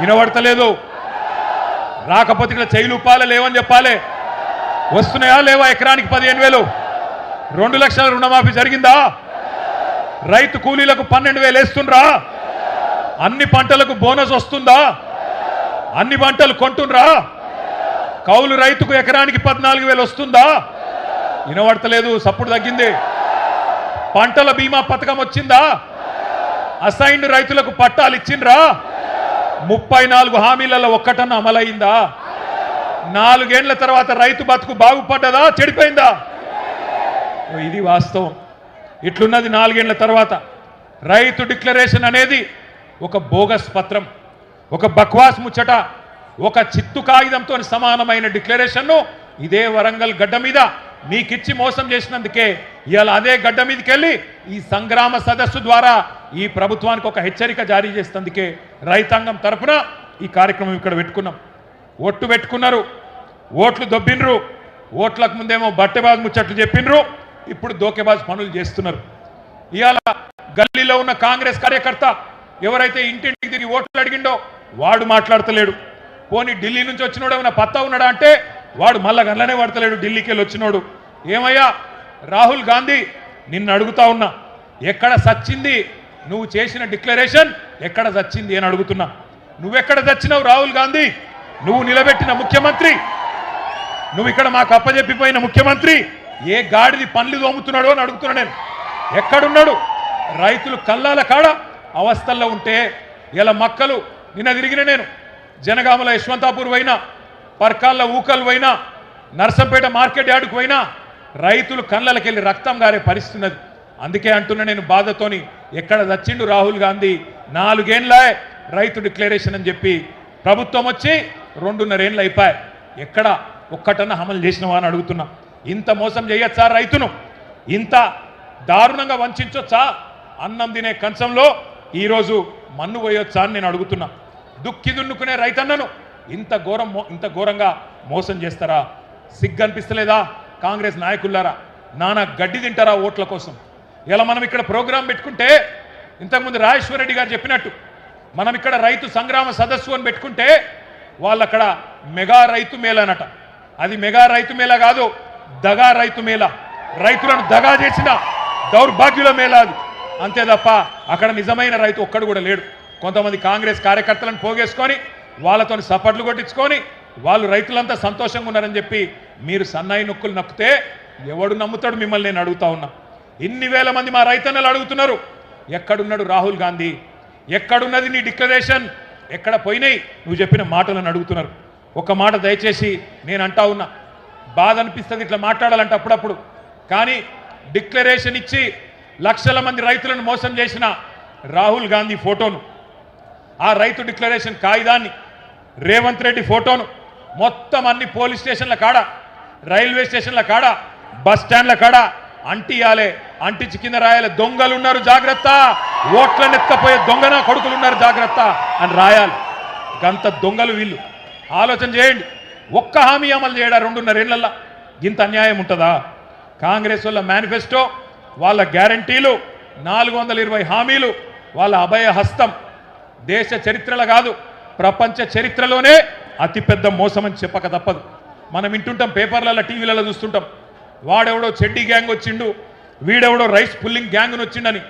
వినబడతలేదు. రాకపోతే ఇట్లా చెయ్యిలు ఉప్పాలే లేవని చెప్పాలి. వస్తున్నాయా లేవా? ఎకరానికి 15,000. 2 లక్షల రుణమాఫీ జరిగిందా? రైతు కూలీలకు 12,000 వేస్తుండ్రా? అన్ని పంటలకు బోనస్ వస్తుందా? అన్ని పంటలు కొంటుండ్రా? కౌలు రైతుకు ఎకరానికి 14,000 వస్తుందా? వినబడతలేదు, సప్పుడు తగ్గింది. పంటల బీమా పథకం వచ్చిందా? అసైన్డ్ రైతులకు పట్టాలు ఇచ్చిండ్రా? 34 హామీలలో ఒక్కటన్నా అమలైందా? 4 ఏళ్ల తర్వాత రైతు బతుకు బాగుపడ్డదా చెడిపోయిందా? ఇది వాస్తవం. ఇట్లున్నది 4 ఏళ్ల తర్వాత. రైతు డిక్లరేషన్ అనేది ఒక బోగస్ పత్రం, ఒక బక్వాస్ ముచ్చట, ఒక చిత్తు కాగితంతో సమానమైన డిక్లరేషన్ను ఇదే వరంగల్ గడ్డ మీద మీకిచ్చి మోసం చేసినందుకే ఇవాళ అదే గడ్డ మీదకి వెళ్ళి ఈ సంగ్రామ సదస్సు ద్వారా ఈ ప్రభుత్వానికి ఒక హెచ్చరిక జారీ చేసేందుకే రైతాంగం తరఫున ఈ కార్యక్రమం ఇక్కడ పెట్టుకున్నాం. ఓట్లు పెట్టుకున్నారు, ఓట్లు దొబ్బిండ్రు. ఓట్లకు ముందేమో బట్టెబాజ్ ముచ్చట్లు చెప్పిండ్రు, ఇప్పుడు దోకెబాజ్ పనులు చేస్తున్నారు. ఇవాళ గల్లీలో ఉన్న కాంగ్రెస్ కార్యకర్త ఎవరైతే ఇంటింటికి తిరిగి ఓట్లు అడిగిండో వాడు మాట్లాడతలేడు. పోనీ ఢిల్లీ నుంచి వచ్చినోడు ఏమైనా పత్తా ఉన్నాడా అంటే వాడు మళ్ళా గంటలనే పడతలేడు, ఢిల్లీకి వెళ్ళి వచ్చినోడు. ఏమయ్యా రాహుల్ గాంధీ, నిన్ను అడుగుతా ఉన్నా, ఎక్కడ సచ్చింది నువ్వు చేసిన డిక్లరేషన్? ఎక్కడ సచ్చింది అని అడుగుతున్నా. నువ్వెక్కడ చచ్చినావు రాహుల్ గాంధీ? నువ్వు నిలబెట్టిన ముఖ్యమంత్రి, నువ్వు ఇక్కడ మాకు అప్పజెప్పిపోయిన ముఖ్యమంత్రి ఏ గాడిది పనులు తోముతున్నాడు అని అడుగుతున్నా నేను. ఎక్కడున్నాడు? రైతులు కల్లాల కాడ అవస్థల్లో ఉంటే ఇలా మక్కలు నిన్న తిరిగిన నేను జనగామల యశ్వంతాపూర్ పోయినా, పర్కాళ్ళ ఊకలు పోయినా, నర్సంపేట మార్కెట్ యార్డుకు పోయినా రైతులు కళ్ళకెళ్ళి రక్తం గారే పరిస్థితి ఉన్నది. అందుకే అంటున్నా నేను బాధతోని, ఎక్కడ చచ్చిండు రాహుల్ గాంధీ? 4 ఏళ్ళ రైతు డిక్లరేషన్ అని చెప్పి ప్రభుత్వం వచ్చి 2.5 ఏళ్ళు అయిపోయాయి, ఎక్కడ ఒక్కటన్నా అమలు చేసినవా అని అడుగుతున్నా. ఇంత మోసం చేయొచ్చా రైతును? ఇంత దారుణంగా వంచొచ్చా? అన్నం తినే కంచంలో ఈరోజు మన్ను పోయొచ్చా అని నేను అడుగుతున్నా. దుక్కి దున్నుకునే రైతన్నను ఇంత ఘోరంగా మోసం చేస్తారా? సిగ్గు అనిపిస్తలేదా కాంగ్రెస్ నాయకులారా? నానా గడ్డి తింటారా ఓట్ల కోసం? ఇలా మనం ఇక్కడ ప్రోగ్రాం పెట్టుకుంటే, ఇంతకుముందు రాజేశ్వర రెడ్డి గారు చెప్పినట్టు మనం ఇక్కడ రైతు సంగ్రామ సదస్సు అని పెట్టుకుంటే వాళ్ళు అక్కడ మెగా రైతు మేళనట, అది మెగా రైతు మేళ కాదు, దగా రైతు మేళ. రైతులను దగా చేసిన దౌర్భాగ్యుల మేళ అది. అంతే తప్ప అక్కడ నిజమైన రైతు ఒక్కడు కూడా లేడు. కొంతమంది కాంగ్రెస్ కార్యకర్తలను పోగేసుకొని వాళ్ళతో సపట్లు కొట్టించుకొని వాళ్ళు రైతులంతా సంతోషంగా ఉన్నారని చెప్పి మీరు సన్నాయి నొక్కులు నొక్కితే ఎవడు నమ్ముతాడు మిమ్మల్ని? నేను అడుగుతా ఉన్నా. ఇన్ని వేల మంది మా రైతన్నలు అడుగుతున్నారు, ఎక్కడున్నాడు రాహుల్ గాంధీ? ఎక్కడున్నది నీ డిక్లరేషన్? ఎక్కడ పోయినాయి నువ్వు చెప్పిన మాటలను అడుగుతున్నారు. ఒక మాట దయచేసి నేను అంటా ఉన్నా, బాధ అనిపిస్తుంది ఇట్లా మాట్లాడాలంటే అప్పుడప్పుడు. కానీ డిక్లరేషన్ ఇచ్చి లక్షల మంది రైతులను మోసం చేసిన రాహుల్ గాంధీ ఫోటోను, ఆ రైతు డిక్లరేషన్ కాగిదాన్ని, రేవంత్ రెడ్డి ఫోటోను మొత్తం అన్ని పోలీస్ స్టేషన్ల కాడ, రైల్వే స్టేషన్ల కాడ, బస్ స్టాండ్ల కాడ అంటియాలే. అంటించి కింద రాయాలి, దొంగలు ఉన్నారు జాగ్రత్త, ఓట్లను ఎత్తుకపోయే దొంగన కొడుకులు ఉన్నారు జాగ్రత్త అని రాయాలి. గంత దొంగలు వీళ్ళు. ఆలోచన చేయండి. ఒక్క హామీ అమలు చేయడా 2.5 ఏళ్లలో? ఇంత అన్యాయం ఉంటుందా? కాంగ్రెస్ వాళ్ళ మేనిఫెస్టో, వాళ్ళ గ్యారంటీలు, 420 హామీలు, వాళ్ళ అభయ హస్తం దేశ చరిత్రలో కాదు ప్రపంచ చరిత్రలోనే అతిపెద్ద మోసం అని చెప్పక తప్పదు. మనం వింటుంటాం, పేపర్లలో, టీవీలలో చూస్తుంటాం, వాడెవడో చెడ్డీ గ్యాంగ్ వచ్చిండు, వీడెవడో రైస్ పుల్లింగ్ గ్యాంగ్ను వచ్చిండని.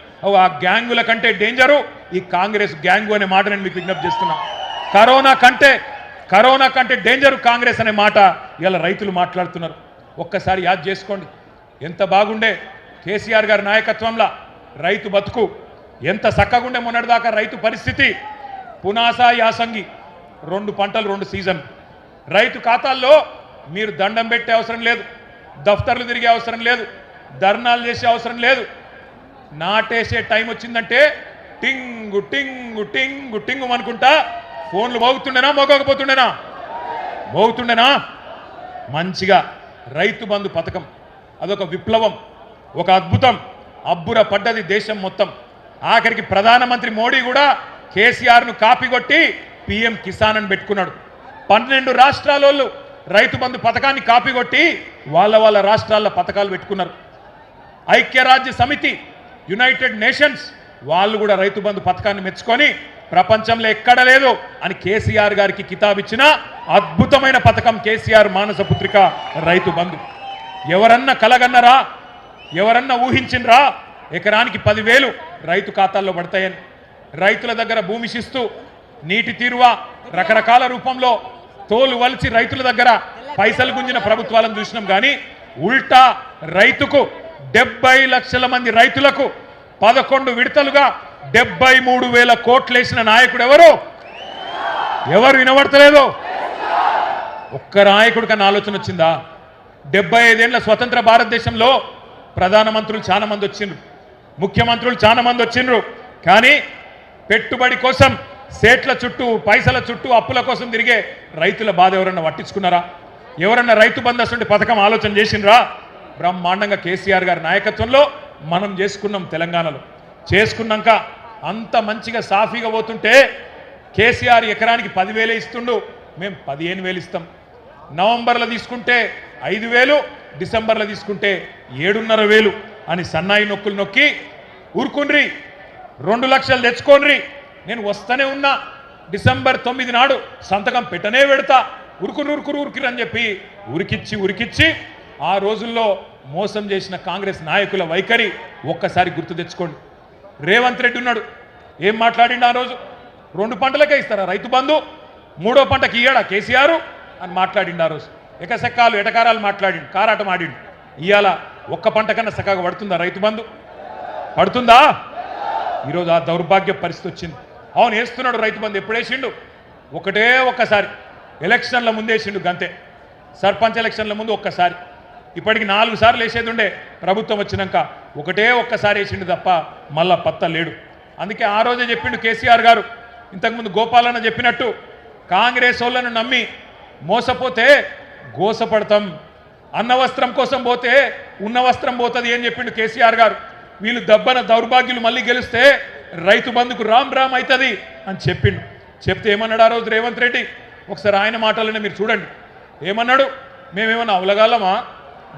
ఆ గ్యాంగుల కంటే డేంజరు ఈ కాంగ్రెస్ గ్యాంగు అనే మాట నేను మీకు విజ్ఞప్తి చేస్తున్నా. కరోనా కంటే డేంజరు కాంగ్రెస్ అనే మాట ఇలా రైతులు మాట్లాడుతున్నారు. ఒక్కసారి యాద్ చేసుకోండి, ఎంత బాగుండే కేసీఆర్ గారి నాయకత్వంలో రైతు బతుకు, ఎంత చక్కగుండే మొన్నటిదాకా రైతు పరిస్థితి. పునాస, యాసంగి 2 పంటలు 2 సీజన్. రైతు ఖాతాల్లో మీరు దండం పెట్టే అవసరం లేదు, దఫ్తర్లు తిరిగే అవసరం లేదు, ధర్నాలు చేసే అవసరం లేదు. నాటేసే టైం వచ్చిందంటే టింగు టింగు టింగు టింగు అనుకుంటా ఫోన్లు మోగుతుండేనా? మోగుతుండేనా? మంచిగా రైతు బంధు పథకం అదొక విప్లవం, ఒక అద్భుతం. అబ్బుర పడ్డది దేశం మొత్తం. ఆఖరికి ప్రధానమంత్రి మోడీ కూడా కేసీఆర్ను కాపీ కొట్టి పిఎం కిసాన్ అని పెట్టుకున్నాడు. 12 రాష్ట్రాల రైతు బంధు పథకాన్ని కాపీ కొట్టి వాళ్ళ రాష్ట్రాల్లో పథకాలు పెట్టుకున్నారు. ఐక్యరాజ్య సమితి, యునైటెడ్ నేషన్స్ వాళ్ళు కూడా రైతు బంధు పథకాన్ని మెచ్చుకొని ప్రపంచంలో ఎక్కడ లేదు అని కేసీఆర్ గారికి కితాబిచ్చిన అద్భుతమైన పథకం కేసీఆర్ మానసపుత్రిక రైతు బంధు. ఎవరన్నా కలగన్నరా? ఎవరన్నా ఊహించినరా ఎకరానికి 10,000 రైతు ఖాతాల్లో పడతాయని? రైతుల దగ్గర భూమి శిస్తు, నీటి తీరువ రకరకాల రూపంలో తోలు వలిచి రైతుల దగ్గర పైసలు గుంజిన ప్రభుత్వాలను చూసినాం. కానీ ఉల్టా రైతుకు 70 లక్షల మంది రైతులకు 11 విడతలుగా 73,000 కోట్లు వేసిన నాయకుడు ఎవరు వినబడతలేదు? ఒక్క నాయకుడి కన్నా ఆలోచన వచ్చిందా? 75 ఏళ్ల స్వతంత్ర భారతదేశంలో ప్రధానమంత్రులు చాలా మంది వచ్చిండ్రు, ముఖ్యమంత్రులు చాలా మంది వచ్చిండ్రు. కానీ పెట్టుబడి కోసం సేట్ల చుట్టూ, పైసల చుట్టూ, అప్పుల కోసం తిరిగే రైతుల బాధ ఎవరన్నా పట్టించుకున్నారా? ఎవరన్నా రైతు బంధు అసలు పథకం ఆలోచన చేసిండ్రా? బ్రహ్మాండంగా కేసీఆర్ గారి నాయకత్వంలో మనం చేసుకున్నాం. తెలంగాణలో చేసుకున్నాక అంత మంచిగా సాఫీగా పోతుంటే కేసీఆర్ ఎకరానికి 10,000 ఇస్తుండు, మేము 15,000 ఇస్తాం. నవంబర్లో తీసుకుంటే 5,000, డిసెంబర్లో తీసుకుంటే 7,500 అని సన్నాయి నొక్కులు నొక్కి ఊరుకుండ్రి, 2 లక్షలు తెచ్చుకోండ్రి, నేను వస్తూనే ఉన్నా, డిసెంబర్ 9 నాడు సంతకం పెట్టనే పెడతా, ఉరుకురు అని చెప్పి ఉరికిచ్చి ఆ రోజుల్లో మోసం చేసిన కాంగ్రెస్ నాయకుల వైఖరి ఒక్కసారి గుర్తు తెచ్చుకోండి. రేవంత్ రెడ్డి ఉన్నాడు, ఏం మాట్లాడిండు ఆ రోజు? 2 పంటలకే ఇస్తారా రైతు బంధు, 3వ పంటకి ఇయ్యాడా కేసీఆర్ అని మాట్లాడిండు. ఆ రోజు ఎకసెక్కాలు ఎటకారాలు మాట్లాడిండు, కారాటం ఆడిండు. ఇవాళ ఒక్క పంట కన్నా చక్కగా పడుతుందా రైతు బంధు? పడుతుందా? ఈరోజు ఆ దౌర్భాగ్య పరిస్థితి వచ్చింది. అవును, వేస్తున్నాడు రైతు బంధు. ఎప్పుడు వేసిండు? ఒక్కసారి ఎలక్షన్ల ముందు వేసిండు గంతే. సర్పంచ్ ఎలక్షన్ల ముందు ఒక్కసారి. ఇప్పటికి 4 సార్లు వేసేది ఉండే ప్రభుత్వం వచ్చినాక, ఒక్కసారి వేసిండు తప్ప మళ్ళా పత్త లేడు. అందుకే ఆ రోజే చెప్పిండు కేసీఆర్ గారు, ఇంతకుముందు గోపాలన్న చెప్పినట్టు, కాంగ్రెస్ వాళ్ళను నమ్మి మోసపోతే గోసపడతాం, అన్న వస్త్రం కోసం పోతే ఉన్న వస్త్రం పోతుంది అని చెప్పిండు కేసీఆర్ గారు. వీళ్ళు దబ్బన దౌర్భాగ్యులు మళ్ళీ గెలిస్తే రైతు బంధుకు రామ్ అవుతుంది అని చెప్పిండు. చెప్తే ఏమన్నాడు ఆ రోజు రేవంత్ రెడ్డి? ఒకసారి ఆయన మాటలనే మీరు చూడండి. ఏమన్నాడు? మేమేమన్నా అవలగాళ్ళమా,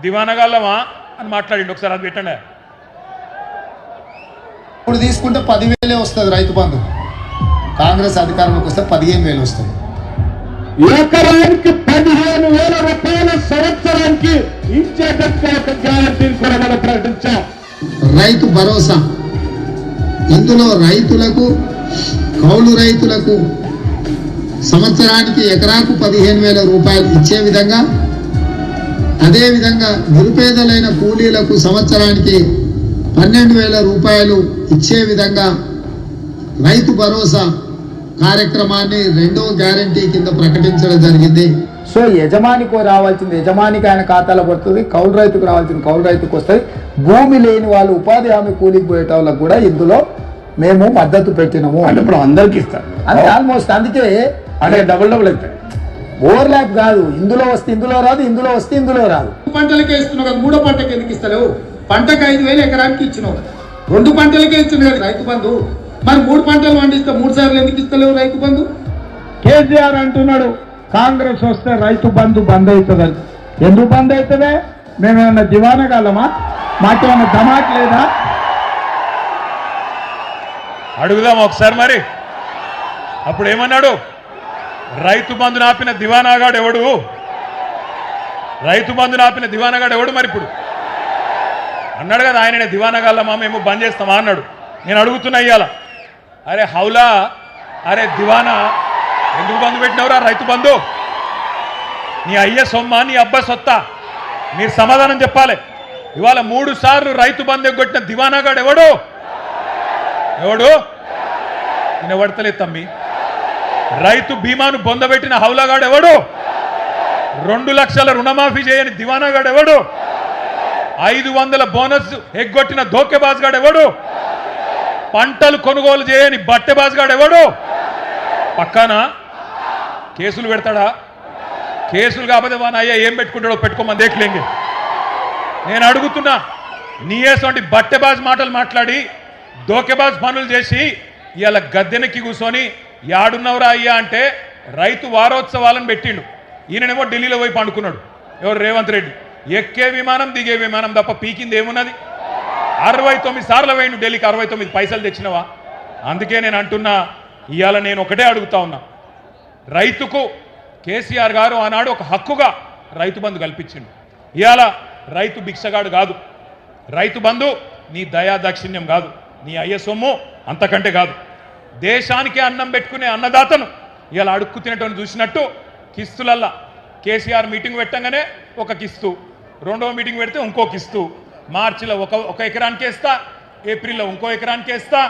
దివానగాళ్ళమా అని మాట్లాడిండు. ఒకసారి అది పెట్టండి. ఇప్పుడు తీసుకుంటే 10,000 వస్తుంది రైతు బంధు, కాంగ్రెస్ అధికారంలోకి వస్తే 15,000 వస్తుంది. ఎకరానికి 15,000 రూపాయల రైతుకి ఇచ్చేటట్టు ఒక గ్యారంటీని కూడా మనం ప్రకటించాం. రైతు భరోసా, ఇందులో రైతులకు, కౌలు రైతులకు సంవత్సరానికి ఎకరాకు 15,000 రూపాయలు ఇచ్చే విధంగా, అదేవిధంగా నిరుపేదలైన కూలీలకు సంవత్సరానికి 12,000 రూపాయలు ఇచ్చే విధంగా రైతు భరోసా కార్యక్రమాన్ని 2వ గ్యారంటీ కింద ప్రకటించడం జరిగింది. సో యజమానికి రావాల్సింది యజమానికి ఆయన ఖాతాలో పడుతుంది, కౌలు రైతుకు రావాల్సింది కౌలు రైతుకు వస్తుంది. భూమి లేని వాళ్ళు ఉపాధి హామీ కూలికి పోయేట వాళ్ళకు కూడా ఇందులో మేము మద్దతు పెట్టినాము. అంటే ఇప్పుడు అందరికి ఇస్తారు అంటే ఆల్మోస్ట్, అందుకే అంటే డబుల్ అవుతాయి. ఓవర్లాప్ కాదు, ఇందులో వస్తే ఇందులో రాదు, ఇందులో వస్తే ఇందులో రాదు. పంటలకే ఇస్తున్నావు కదా, 3వ పంటకి ఎందుకు ఇస్తలేవు? పంటకు 5,000 ఎకరానికి ఇచ్చినావు, 2 పంటలకే ఇచ్చింది కదా రైతు బంధు. మరి 3 పంటలు పండిస్తే 3 సార్లు ఎందుకు ఇస్తలేవు రైతు బంధు? కేసీఆర్ అంటున్నాడు కాంగ్రెస్ వస్తే రైతు బంధు బంద్ అవుతుందని. ఎందుకు బంద్ అవుతుందే? మేమేమన్నా దివానగాలమా? మాకేమన్నా ధమాక్ లేదా? అడుగుదాం ఒకసారి మరి. అప్పుడు ఏమన్నాడు? రైతు బంధు నాపిన దివానాగాడు ఎవడు? రైతు బంధు నాపిన దివానాగాడు ఎవడు? మరి ఇప్పుడు అన్నాడు కదా ఆయననే దివానాగాళ్ళమా మేము బంద్ చేస్తామా అన్నాడు. నేను అడుగుతున్నా ఇయ్యాల, అరే హౌలా, అరే దివానా, ఎందుకు బంధు పెట్టినవరా రైతు బంధు? నీ అయ్య సొమ్మ, నీ అబ్బా సొత్తా? మీరు సమాధానం చెప్పాలి. ఇవాళ 3 సార్లు రైతు బంధు ఎగ్గొట్టిన దివానాగాడు ఎవడు? ఎవడు? వినబడతలేదు తమ్మి. రైతు బీమాను బొందబెట్టిన హౌలాగాడు ఎవడు? 2 లక్షల రుణమాఫీ చేయని దివానాగాడు ఎవడు? 500 బోనస్ ఎగ్గొట్టిన ధోకెబాజ్గాడు ఎవడు? పంటలు కొనుగోలు చేయని బట్టెబాజ్గాడు ఎవడు? పక్కన కేసులు పెడతాడా? కేసులు కాకపోతే వాన అయ్యా ఏం పెట్టుకుంటాడో పెట్టుకోమని దేఖలేంగే. నేను అడుగుతున్నా, నీయేసంటి బట్టెబాజ్ మాటలు మాట్లాడి దోకెబాజ్ పనులు చేసి ఇవాళ గద్దెనెక్కి కూర్చొని యాడున్నవరా అయ్యా అంటే రైతు వారోత్సవాలను పెట్టిండు. ఈయననేమో ఢిల్లీలో పోయి పండుకున్నాడు. ఎవరు? రేవంత్ రెడ్డి. ఎక్కే విమానం దిగే విమానం తప్ప పీకింది ఏమున్నది? 69 సార్లు పోయిండు ఢిల్లీకి, 69 పైసలు తెచ్చినవా? అందుకే నేను అంటున్నా, ఇవాళ నేను ఒకటే అడుగుతా ఉన్నా, రైతుకు కేసీఆర్ గారు ఆనాడు ఒక హక్కుగా రైతు బంధు కల్పించిండు. ఇవాళ రైతు భిక్షగాడు కాదు, రైతు బంధు నీ దయా దాక్షిణ్యం కాదు, నీ అయ్య సొమ్ము అంతకంటే కాదు. దేశానికే అన్నం పెట్టుకునే అన్నదాతను ఇలా అడుక్కు తినటం చూసినట్టు కిస్తులల్లా కేసీఆర్ మీటింగ్ పెట్టంగానే ఒక కిస్తు, 2వ మీటింగ్ పెడితే ఇంకో కిస్తు, మార్చిలో ఒక ఎకరానికి వేస్తా, ఏప్రిల్లో ఇంకో ఎకరానికి వేస్తా.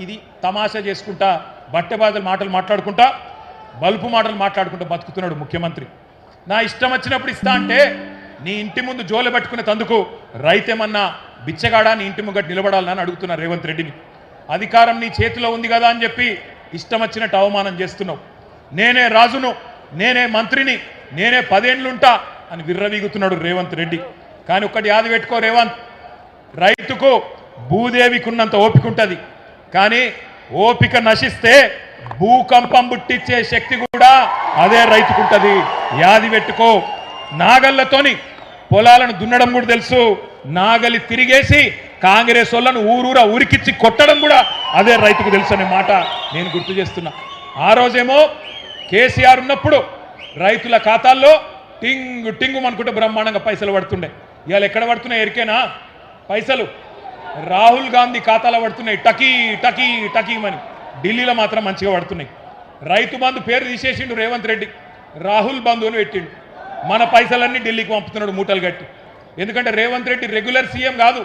ఇది తమాషా చేసుకుంటా, బట్టెబాజల మాటలు మాట్లాడుకుంటా, బల్పు మాటలు మాట్లాడుకుంటూ బతుకుతున్నాడు ముఖ్యమంత్రి. నా ఇష్టం వచ్చినప్పుడు ఇస్తా అంటే నీ ఇంటి ముందు జోలు పెట్టుకునే తందుకు రైతేమన్నా బిచ్చగాడా నీ ఇంటి ముంగట నిలబడాలని అడుగుతున్నా రేవంత్ రెడ్డిని. అధికారం నీ చేతిలో ఉంది కదా అని చెప్పి ఇష్టం వచ్చినట్టు అవమానం చేస్తున్నావు. నేనే రాజును, నేనే మంత్రిని, నేనే 10 ఏళ్ళుంటా అని విర్రవీగుతున్నాడు రేవంత్ రెడ్డి. కానీ ఒక్కటి యాది పెట్టుకో రేవంత్, రైతుకు భూదేవికున్నంత ఓపిక ఉంటుంది, కానీ ఓపిక నశిస్తే భూకంపం పుట్టించే శక్తి కూడా అదే రైతుకుంటుంది. యాది పెట్టుకో. నాగళ్లతోని పొలాలను దున్నడం కూడా తెలుసు, నాగలి తిరిగేసి కాంగ్రెస్ వాళ్ళను ఊరూరా ఉరికిచ్చి కొట్టడం కూడా అదే రైతుకు తెలుసు అనే మాట నేను గుర్తు చేస్తున్నా. ఆ రోజేమో కేసీఆర్ ఉన్నప్పుడు రైతుల ఖాతాల్లో టింగు టింగు అనుకుంటే బ్రహ్మాండంగా పైసలు పడుతుండే. ఇవాళ ఎక్కడ పడుతున్నాయి ఎరికేనా పైసలు? రాహుల్ గాంధీ ఖాతాలో పడుతున్నాయి టకీ టకీ టకీమని. ఢిల్లీలో మాత్రం మంచిగా పడుతున్నాయి. రైతు బంధు పేరు తీసేసిండు రేవంత్ రెడ్డి, రాహుల్ బంధు అని పెట్టిండు. మన పైసలన్నీ ఢిల్లీకి పంపుతున్నాడు మూటలు కట్టి. ఎందుకంటే రేవంత్ రెడ్డి రెగ్యులర్ సీఎం కాదు,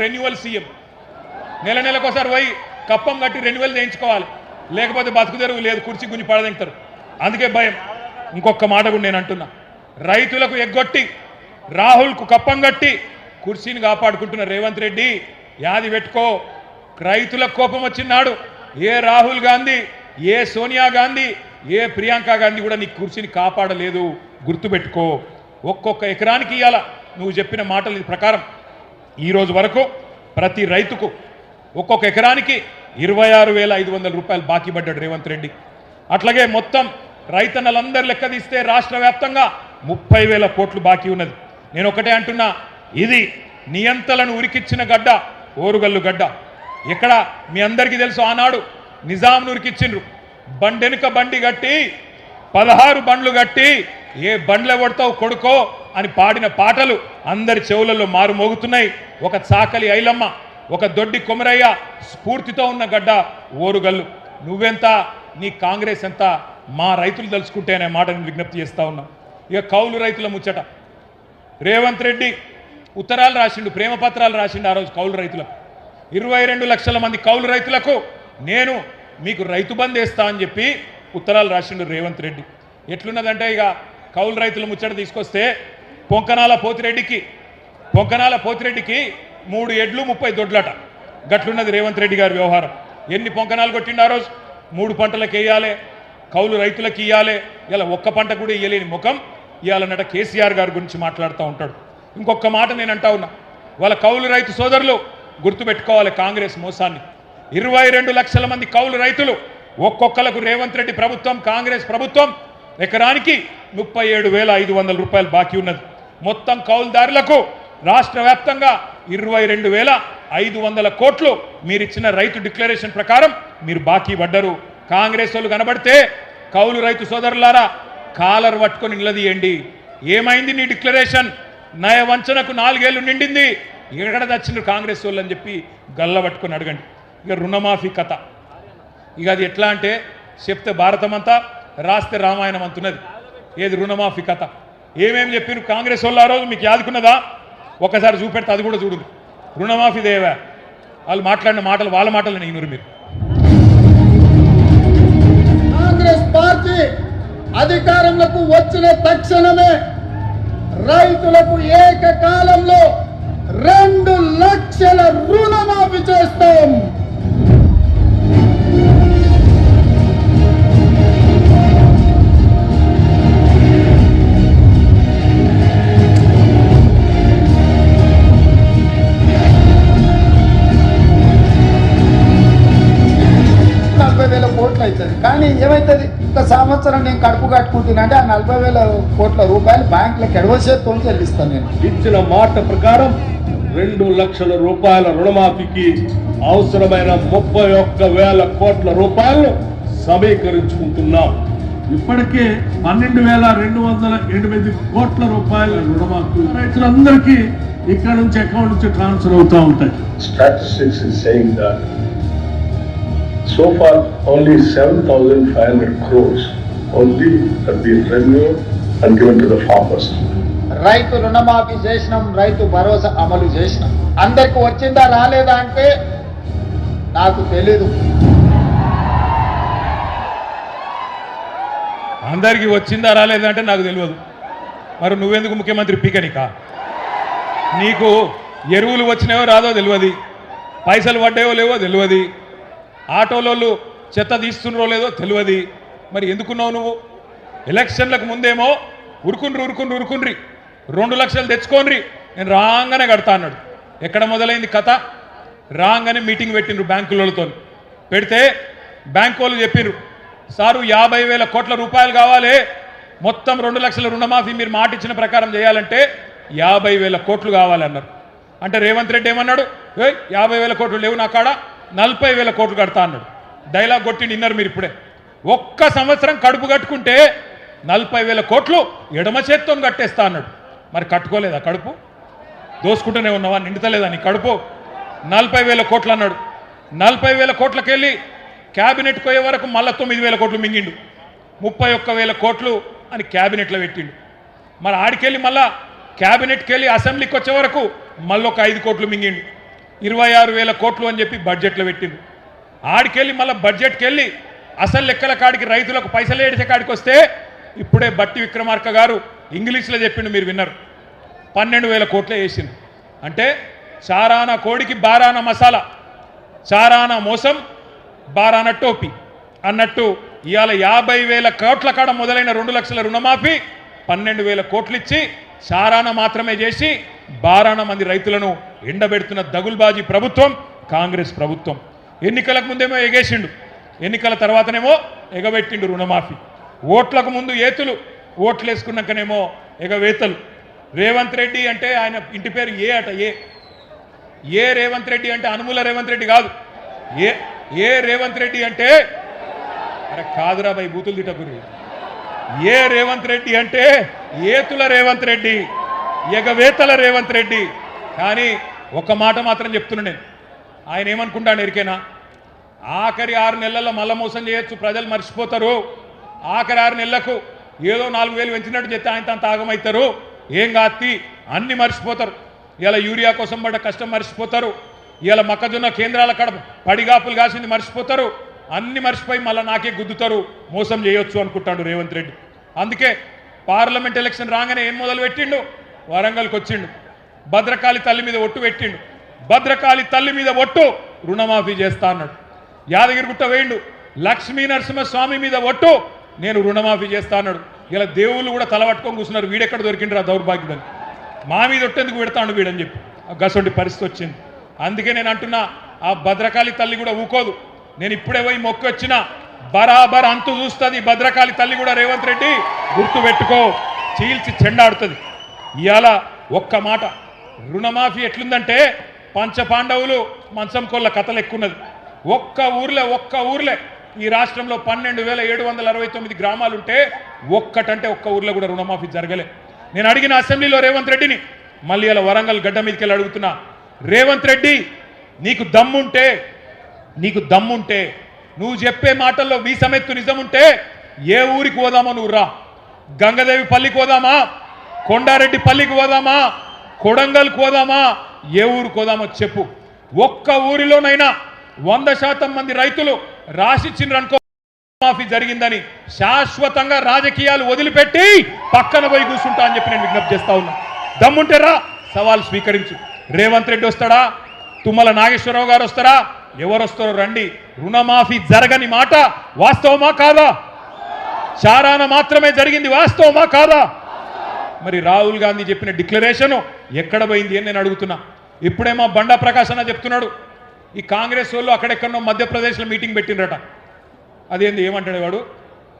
రెన్యువల్ సీఎం. నెలకోసారి పోయి కప్పం కట్టి రెన్యువల్ చేయించుకోవాలి, లేకపోతే బతుకు తెరువు లేదు, కుర్చీ గుంజి పడదెంగుతారు. అందుకే భయం. ఇంకొక మాట కూడా నేను అంటున్నా, రైతులకు ఎగ్గొట్టి రాహుల్కు కప్పం కట్టి కుర్చీని కాపాడుకుంటున్న రేవంత్ రెడ్డి యాది పెట్టుకో. రైతులకు కోపం వచ్చినాడు ఏ రాహుల్ గాంధీ, ఏ సోనియా గాంధీ, ఏ ప్రియాంక గాంధీ కూడా నీ కుర్చీని కాపాడలేదు, గుర్తుపెట్టుకో. ఒక్కొక్క ఎకరానికి ఇవ్వాల నువ్వు చెప్పిన మాటల ప్రకారం ఈరోజు వరకు ప్రతి రైతుకు ఒక్కొక్క ఎకరానికి 26,500 రూపాయలు బాకీ పడ్డాడు రేవంత్ రెడ్డి. అట్లాగే మొత్తం రైతన్నలందరూ లెక్క తీస్తే రాష్ట్ర వ్యాప్తంగా 30,000 కోట్లు బాకీ ఉన్నది. నేను ఒకటే అంటున్నా, ఇది నియంతలను ఉరికిచ్చిన గడ్డ ఓరుగల్లు గడ్డ. ఎక్కడ మీ అందరికీ తెలుసు, ఆనాడు నిజాంను ఉరికిచ్చిండ్రు. బండెనుక బండి కట్టి 16 బండ్లు కట్టి ఏ బండ్ల కొడతావు కొడుకో అని పాడిన పాటలు అందరి చెవులలో మారుమోగుతున్నాయి. ఒక చాకలి ఐలమ్మ, ఒక దొడ్డి కొమరయ్య స్ఫూర్తితో ఉన్న గడ్డ ఓరుగల్లు. నువ్వెంత, నీ కాంగ్రెస్ ఎంత, మా రైతులు తలుచుకుంటే అనే మాటను విజ్ఞప్తి చేస్తా ఉన్నాం. ఇక కౌలు రైతుల ముచ్చట. రేవంత్ రెడ్డి ఉత్తరాలు రాసిండు, ప్రేమ పత్రాలు రాసిండు ఆ రోజు కౌలు రైతులకు. 22 లక్షల మంది కౌలు రైతులకు నేను మీకు రైతు బంద్ వేస్తా అని చెప్పి ఉత్తరాలు రాసిండు రేవంత్ రెడ్డి. ఎట్లున్నదంటే ఇక కౌలు రైతుల ముచ్చట తీసుకొస్తే పొంకనాల పోతిరెడ్డికి 3 ఎడ్లు 30 దొడ్లట. గట్లున్నది రేవంత్ రెడ్డి గారి వ్యవహారం. ఎన్ని పొంకనాలు కొట్టిండు ఆ రోజు? 3 పంటలకు వేయాలి, కౌలు రైతులకు ఇవ్వాలి. ఇలా ఒక్క పంట కూడా ఇవ్వలేని ముఖం ఇవ్వాలన్నట కేసీఆర్ గారి గురించి మాట్లాడుతూ ఉంటాడు. ఇంకొక మాట నేను అంటా ఉన్నా, వాళ్ళ కౌలు రైతు సోదరులు గుర్తుపెట్టుకోవాలి కాంగ్రెస్ మోసాన్ని. 22 లక్షల మంది కౌలు రైతులు, ఒక్కొక్కలకు రేవంత్ రెడ్డి ప్రభుత్వం, కాంగ్రెస్ ప్రభుత్వం ఎకరానికి 37,500 రూపాయలు బాకీ ఉన్నది. మొత్తం కౌలుదారులకు రాష్ట్ర వ్యాప్తంగా 22,500 కోట్లు మీరిచ్చిన రైతు డిక్లరేషన్ ప్రకారం మీరు బాకీ పడ్డరు. కాంగ్రెస్ వాళ్ళు కనబడితే కౌలు రైతు సోదరులారా కాలర్ పట్టుకొని నిలదీయండి. ఏమైంది నీ డిక్లరేషన్? నయ వంచనకు 4 ఏళ్ళు నిండింది, ఎక్కడ తెచ్చిండ్రు కాంగ్రెస్ వాళ్ళు అని చెప్పి గల్ల పట్టుకొని అడగండి. ఇక రుణమాఫీ కథ, ఇక అది ఎట్లా అంటే చెప్తే భారతం అంతా, రాస్తే రామాయణం అంటున్నది. ఏది రుణమాఫీ కథ? ఏమేమి చెప్పారు కాంగ్రెస్ వాళ్ళు ఆ రోజు మీకు యాదుకున్నదా? ఒకసారి చూపెడితే అది కూడా చూడు. రుణమాఫీ దేవా వాళ్ళు మాట్లాడిన మాటలు వాళ్ళ మాటలు నేను మీరు. కాంగ్రెస్ పార్టీ అధికారంలోకి వచ్చిన తక్షణమే రైతులకు ఏకకాలంలో 2 లక్షల రుణమాఫీ చేస్తాం. కోట్లు అవుతుంది. కానీ ఏమవుతుంది, ఒక సంవత్సరం నేను కడుపు కట్టుకుంటున్నానంటే ఆ 40,000 కోట్ల రూపాయలు బ్యాంకులకు ఎడవసేతో చెల్లిస్తాను. నేను ఇచ్చిన మాట ప్రకారం 2 లక్షల రూపాయల రుణమాఫీకి అవసరమైన 31,000 కోట్ల రూపాయలు సమీకరించుకుంటున్నాం. ఇప్పటికే 12,208 కోట్ల రూపాయల రుణమాఫీ రైతులందరికీ ఇక్కడ నుంచి అకౌంట్ నుంచి ట్రాన్స్ఫర్ అవుతూ ఉంటాయి. Statistics is saying that so far only 7,500 crores only have been renewed and given to the farmers. రైతు రుణమాఫీ చేసినాం, రైతు భరోసా అమలు చేసినాం. అందరికి వచ్చిందా రాలేదా అంటే నాకు తెలీదు. అందరికీ వచ్చిందా రాలేదా అంటే నాకు తెలియదు. మరి నువ్వెందుకు ముఖ్యమంత్రి పీకనికా? నీకు ఎరువులు వచ్చినాయో రాదో తెలియదు, పైసలు పడ్డాయో లేవో తెలియదు, ఆటోలోళ్ళు చెత్త తీస్తున్నారో లేదో తెలియదు. మరి ఎందుకున్నావు నువ్వు? ఎలక్షన్లకు ముందేమో ఉరుకుండ్రి 2 లక్షలు తెచ్చుకోండి నేను రాగానే కడతా అన్నాడు. ఎక్కడ మొదలైంది కథ? రాగానే మీటింగ్ పెట్టిండ్రు బ్యాంకులతో. పెడితే బ్యాంకు వాళ్ళు చెప్పిర్రు, సారు 50,000 కోట్ల రూపాయలు కావాలి, మొత్తం 2 లక్షల రుణమాఫీ మీరు మాట ఇచ్చిన ప్రకారం చేయాలంటే 50,000 కోట్లు కావాలన్నారు. అంటే రేవంత్ రెడ్డి ఏమన్నాడు, 50,000 కోట్లు లేవు నా కాడ, 40,000 కోట్లు కడతా అన్నాడు. డైలాగ్ కొట్టి నిన్నారు మీరు. ఇప్పుడే ఒక్క సంవత్సరం కడుపు కట్టుకుంటే 40,000 కోట్లు ఎడమ చేత్తో కట్టేస్తా అన్నాడు. మరి కట్టుకోలేదా కడుపు? దోసుకుంటూనే ఉన్నవా? నిండుతలేదా నీ కడుపు? 40,000 కోట్లు అన్నాడు. 40,000 కోట్లకి వెళ్ళి క్యాబినెట్కి పోయే వరకు మళ్ళీ 9,000 కోట్లు మింగిండు. 31,000 కోట్లు అని క్యాబినెట్లో పెట్టిండు. మరి ఆడికెళ్ళి మళ్ళా క్యాబినెట్కి వెళ్ళి అసెంబ్లీకి వచ్చే వరకు మళ్ళీ ఒక 5 కోట్లు మింగిండు. 26,000 కోట్లు అని చెప్పి బడ్జెట్లో పెట్టిండు. ఆడికెళ్ళి మళ్ళీ బడ్జెట్కి వెళ్ళి అసలు లెక్కల కాడికి రైతులకు పైసలు ఏడిచే కాడికి వస్తే ఇప్పుడే బట్టి విక్రమార్క గారు ఇంగ్లీష్లో చెప్పిండు, మీరు విన్నారు. 12,000 కోట్లే వేసిండు. అంటే చారాన కోడికి బారాన మసాలా, చారాన మోసం బారాన టోపీ అన్నట్టు ఇవాళ 50,000 కోట్ల కాడ మొదలైన 2 లక్షల రుణమాఫీ 12,000 కోట్లు ఇచ్చి చారాన మాత్రమే చేసి బారాన మంది రైతులను ఎండబెడుతున్న దగుల్బాజీ ప్రభుత్వం కాంగ్రెస్ ప్రభుత్వం. ఎన్నికలకు ముందేమో ఎగేసిండు, ఎన్నికల తర్వాతనేమో ఎగబెట్టిండు రుణమాఫీ. ఓట్లకు ముందు ఏతులు, ఓట్లు వేసుకున్నాకనేమో ఎగవేతలు. రేవంత్ రెడ్డి అంటే ఆయన ఇంటి పేరు ఏ అట, ఏ రేవంత్ రెడ్డి అంటే అనుమూల రేవంత్ రెడ్డి కాదు. ఏ రేవంత్ రెడ్డి అంటే అరే కాదురా భయ్, బూతులు తిట్టకురి. ఏ రేవంత్ రెడ్డి అంటే ఏతుల రేవంత్ రెడ్డి, ఎగవేతల రేవంత్ రెడ్డి. కానీ ఒక మాట మాత్రం చెప్తున్నా నేను, ఆయన ఏమనుకుంటాను ఎరికేనా, ఆఖరి 6 నెలల్లో మళ్ళా మోసం చేయొచ్చు, ప్రజలు మర్చిపోతారు. ఆఖరి 6 నెలలకు ఏదో 4,000 పెంచినట్టు చెప్తే ఆయన అంత ఆగమవుతారు, ఏం కాత్తి అన్ని మర్చిపోతారు. ఇలా యూరియా కోసం పడ్డ కష్టం మర్చిపోతారు, ఇలా మొక్కజొన్న కేంద్రాల కడ పడిగాపులు కాసింది మర్చిపోతారు, అన్ని మర్చిపోయి మళ్ళీ నాకే గుద్దుతారు, మోసం చేయొచ్చు అనుకుంటాడు రేవంత్ రెడ్డి. అందుకే పార్లమెంట్ ఎలక్షన్ రాగానే ఏం మొదలు పెట్టిండు, వరంగల్కి వచ్చిండు, భద్రకాళి తల్లి మీద ఒట్టు పెట్టిండు. భద్రకాళి తల్లి మీద ఒట్టు రుణమాఫీ చేస్తా అన్నాడు. యాదగిరిగుట్ట వేయిండు, లక్ష్మీ నరసింహస్వామి మీద ఒట్టు నేను రుణమాఫీ చేస్తా అన్నాడు. ఇలా దేవుళ్ళు కూడా తలపట్టుకొని కూర్చున్నారు, వీడెక్కడ దొరికిండ్రు ఆ దౌర్భాగ్యుడని, మా మీద ఒట్టెందుకు పెడతాడు వీడని చెప్పి గసొంటి పరిస్థితి వచ్చింది. అందుకే నేను అంటున్నా, ఆ భద్రకాళి తల్లి కూడా ఊకోదు. నేను ఇప్పుడే పోయి మొక్కి వచ్చిన, బరాబర్ అంతు చూస్తుంది భద్రకాళి తల్లి కూడా. రేవంత్ రెడ్డి గుర్తు పెట్టుకో, చీల్చి చెండాడుతుంది. ఇవాళ ఒక్క మాట, రుణమాఫీ ఎట్లుందంటే పంచపాండవులు మంచం కొల్ల కథలు ఎక్కున్నది. ఒక్క ఊర్లే ఈ రాష్ట్రంలో 12,769 గ్రామాలుంటే ఒక్కటంటే ఒక్క ఊర్లో కూడా రుణమాఫీ జరగలే. నేను అడిగిన అసెంబ్లీలో రేవంత్ రెడ్డిని, మళ్ళీ ఇలా వరంగల్ గడ్డ మీదకి వెళ్ళి అడుగుతున్నా, రేవంత్ రెడ్డి నీకు దమ్ముంటే నువ్వు చెప్పే మాటల్లో వీసమెత్తు నిజముంటే ఏ ఊరికి పోదామో నువ్వు రా. గంగదేవి పల్లికి పోదామా, కొండారెడ్డి పల్లికి పోదామా, కొడంగల్కి పోదామా, ఏ ఊరికి పోదామో చెప్పు. ఒక్క ఊరిలోనైనా 100% మంది రైతులు రాసిచ్చిండ్రనుకో మాఫీ జరిగిందని శాశ్వతంగా రాజకీయాలు వదిలిపెట్టి పక్కన పోయి కూర్చుంటా అని చెప్పి నేను విజ్ఞప్తి చేస్తా ఉన్నా. దమ్ముంటే రా, సవాల్ స్వీకరించు. రేవంత్ రెడ్డి వస్తాడా, తుమ్మల నాగేశ్వరరావు గారు వస్తారా, ఎవరు వస్తారో రండి. రుణమాఫీ జరగని మాట వాస్తవమా కాదా? చారాన మాత్రమే జరిగింది, వాస్తవమా కాదా? మరి రాహుల్ గాంధీ చెప్పిన డిక్లరేషన్ ఎక్కడ పోయింది అని నేను అడుగుతున్నా. ఇప్పుడేమో బండా ప్రకాశ్ అన్న చెప్తున్నాడు, ఈ కాంగ్రెస్ వాళ్ళు అక్కడెక్కడో మధ్యప్రదేశ్లో మీటింగ్ పెట్టిండ్రట. అదేంది, ఏమంటాడు వాడు,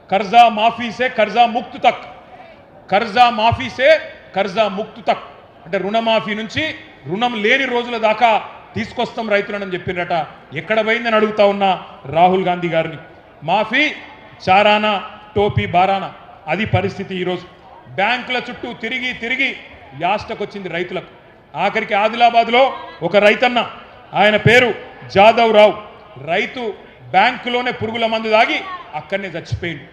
కర్జా మాఫీసే కర్జా ముక్తు తక్, కర్జా మాఫీసే కర్జా ముక్తు తక్ అంటే రుణమాఫీ నుంచి రుణం లేని రోజుల దాకా తీసుకొస్తాం రైతులను చెప్పిండ్రట. ఎక్కడ పోయిందని అడుగుతా ఉన్నా రాహుల్ గాంధీ గారిని. మాఫీ చారానా టోపీ బారానా, అది పరిస్థితి ఈరోజు. బ్యాంకుల చుట్టూ తిరిగి యాస్టకొచ్చింది రైతులకు. ఆఖరికి ఆదిలాబాద్లో ఒక రైతన్న, ఆయన పేరు జాదవ్ రావు, రైతు బ్యాంకులోనే పురుగుల మందు దాగి అక్కడనే చచ్చిపోయింది.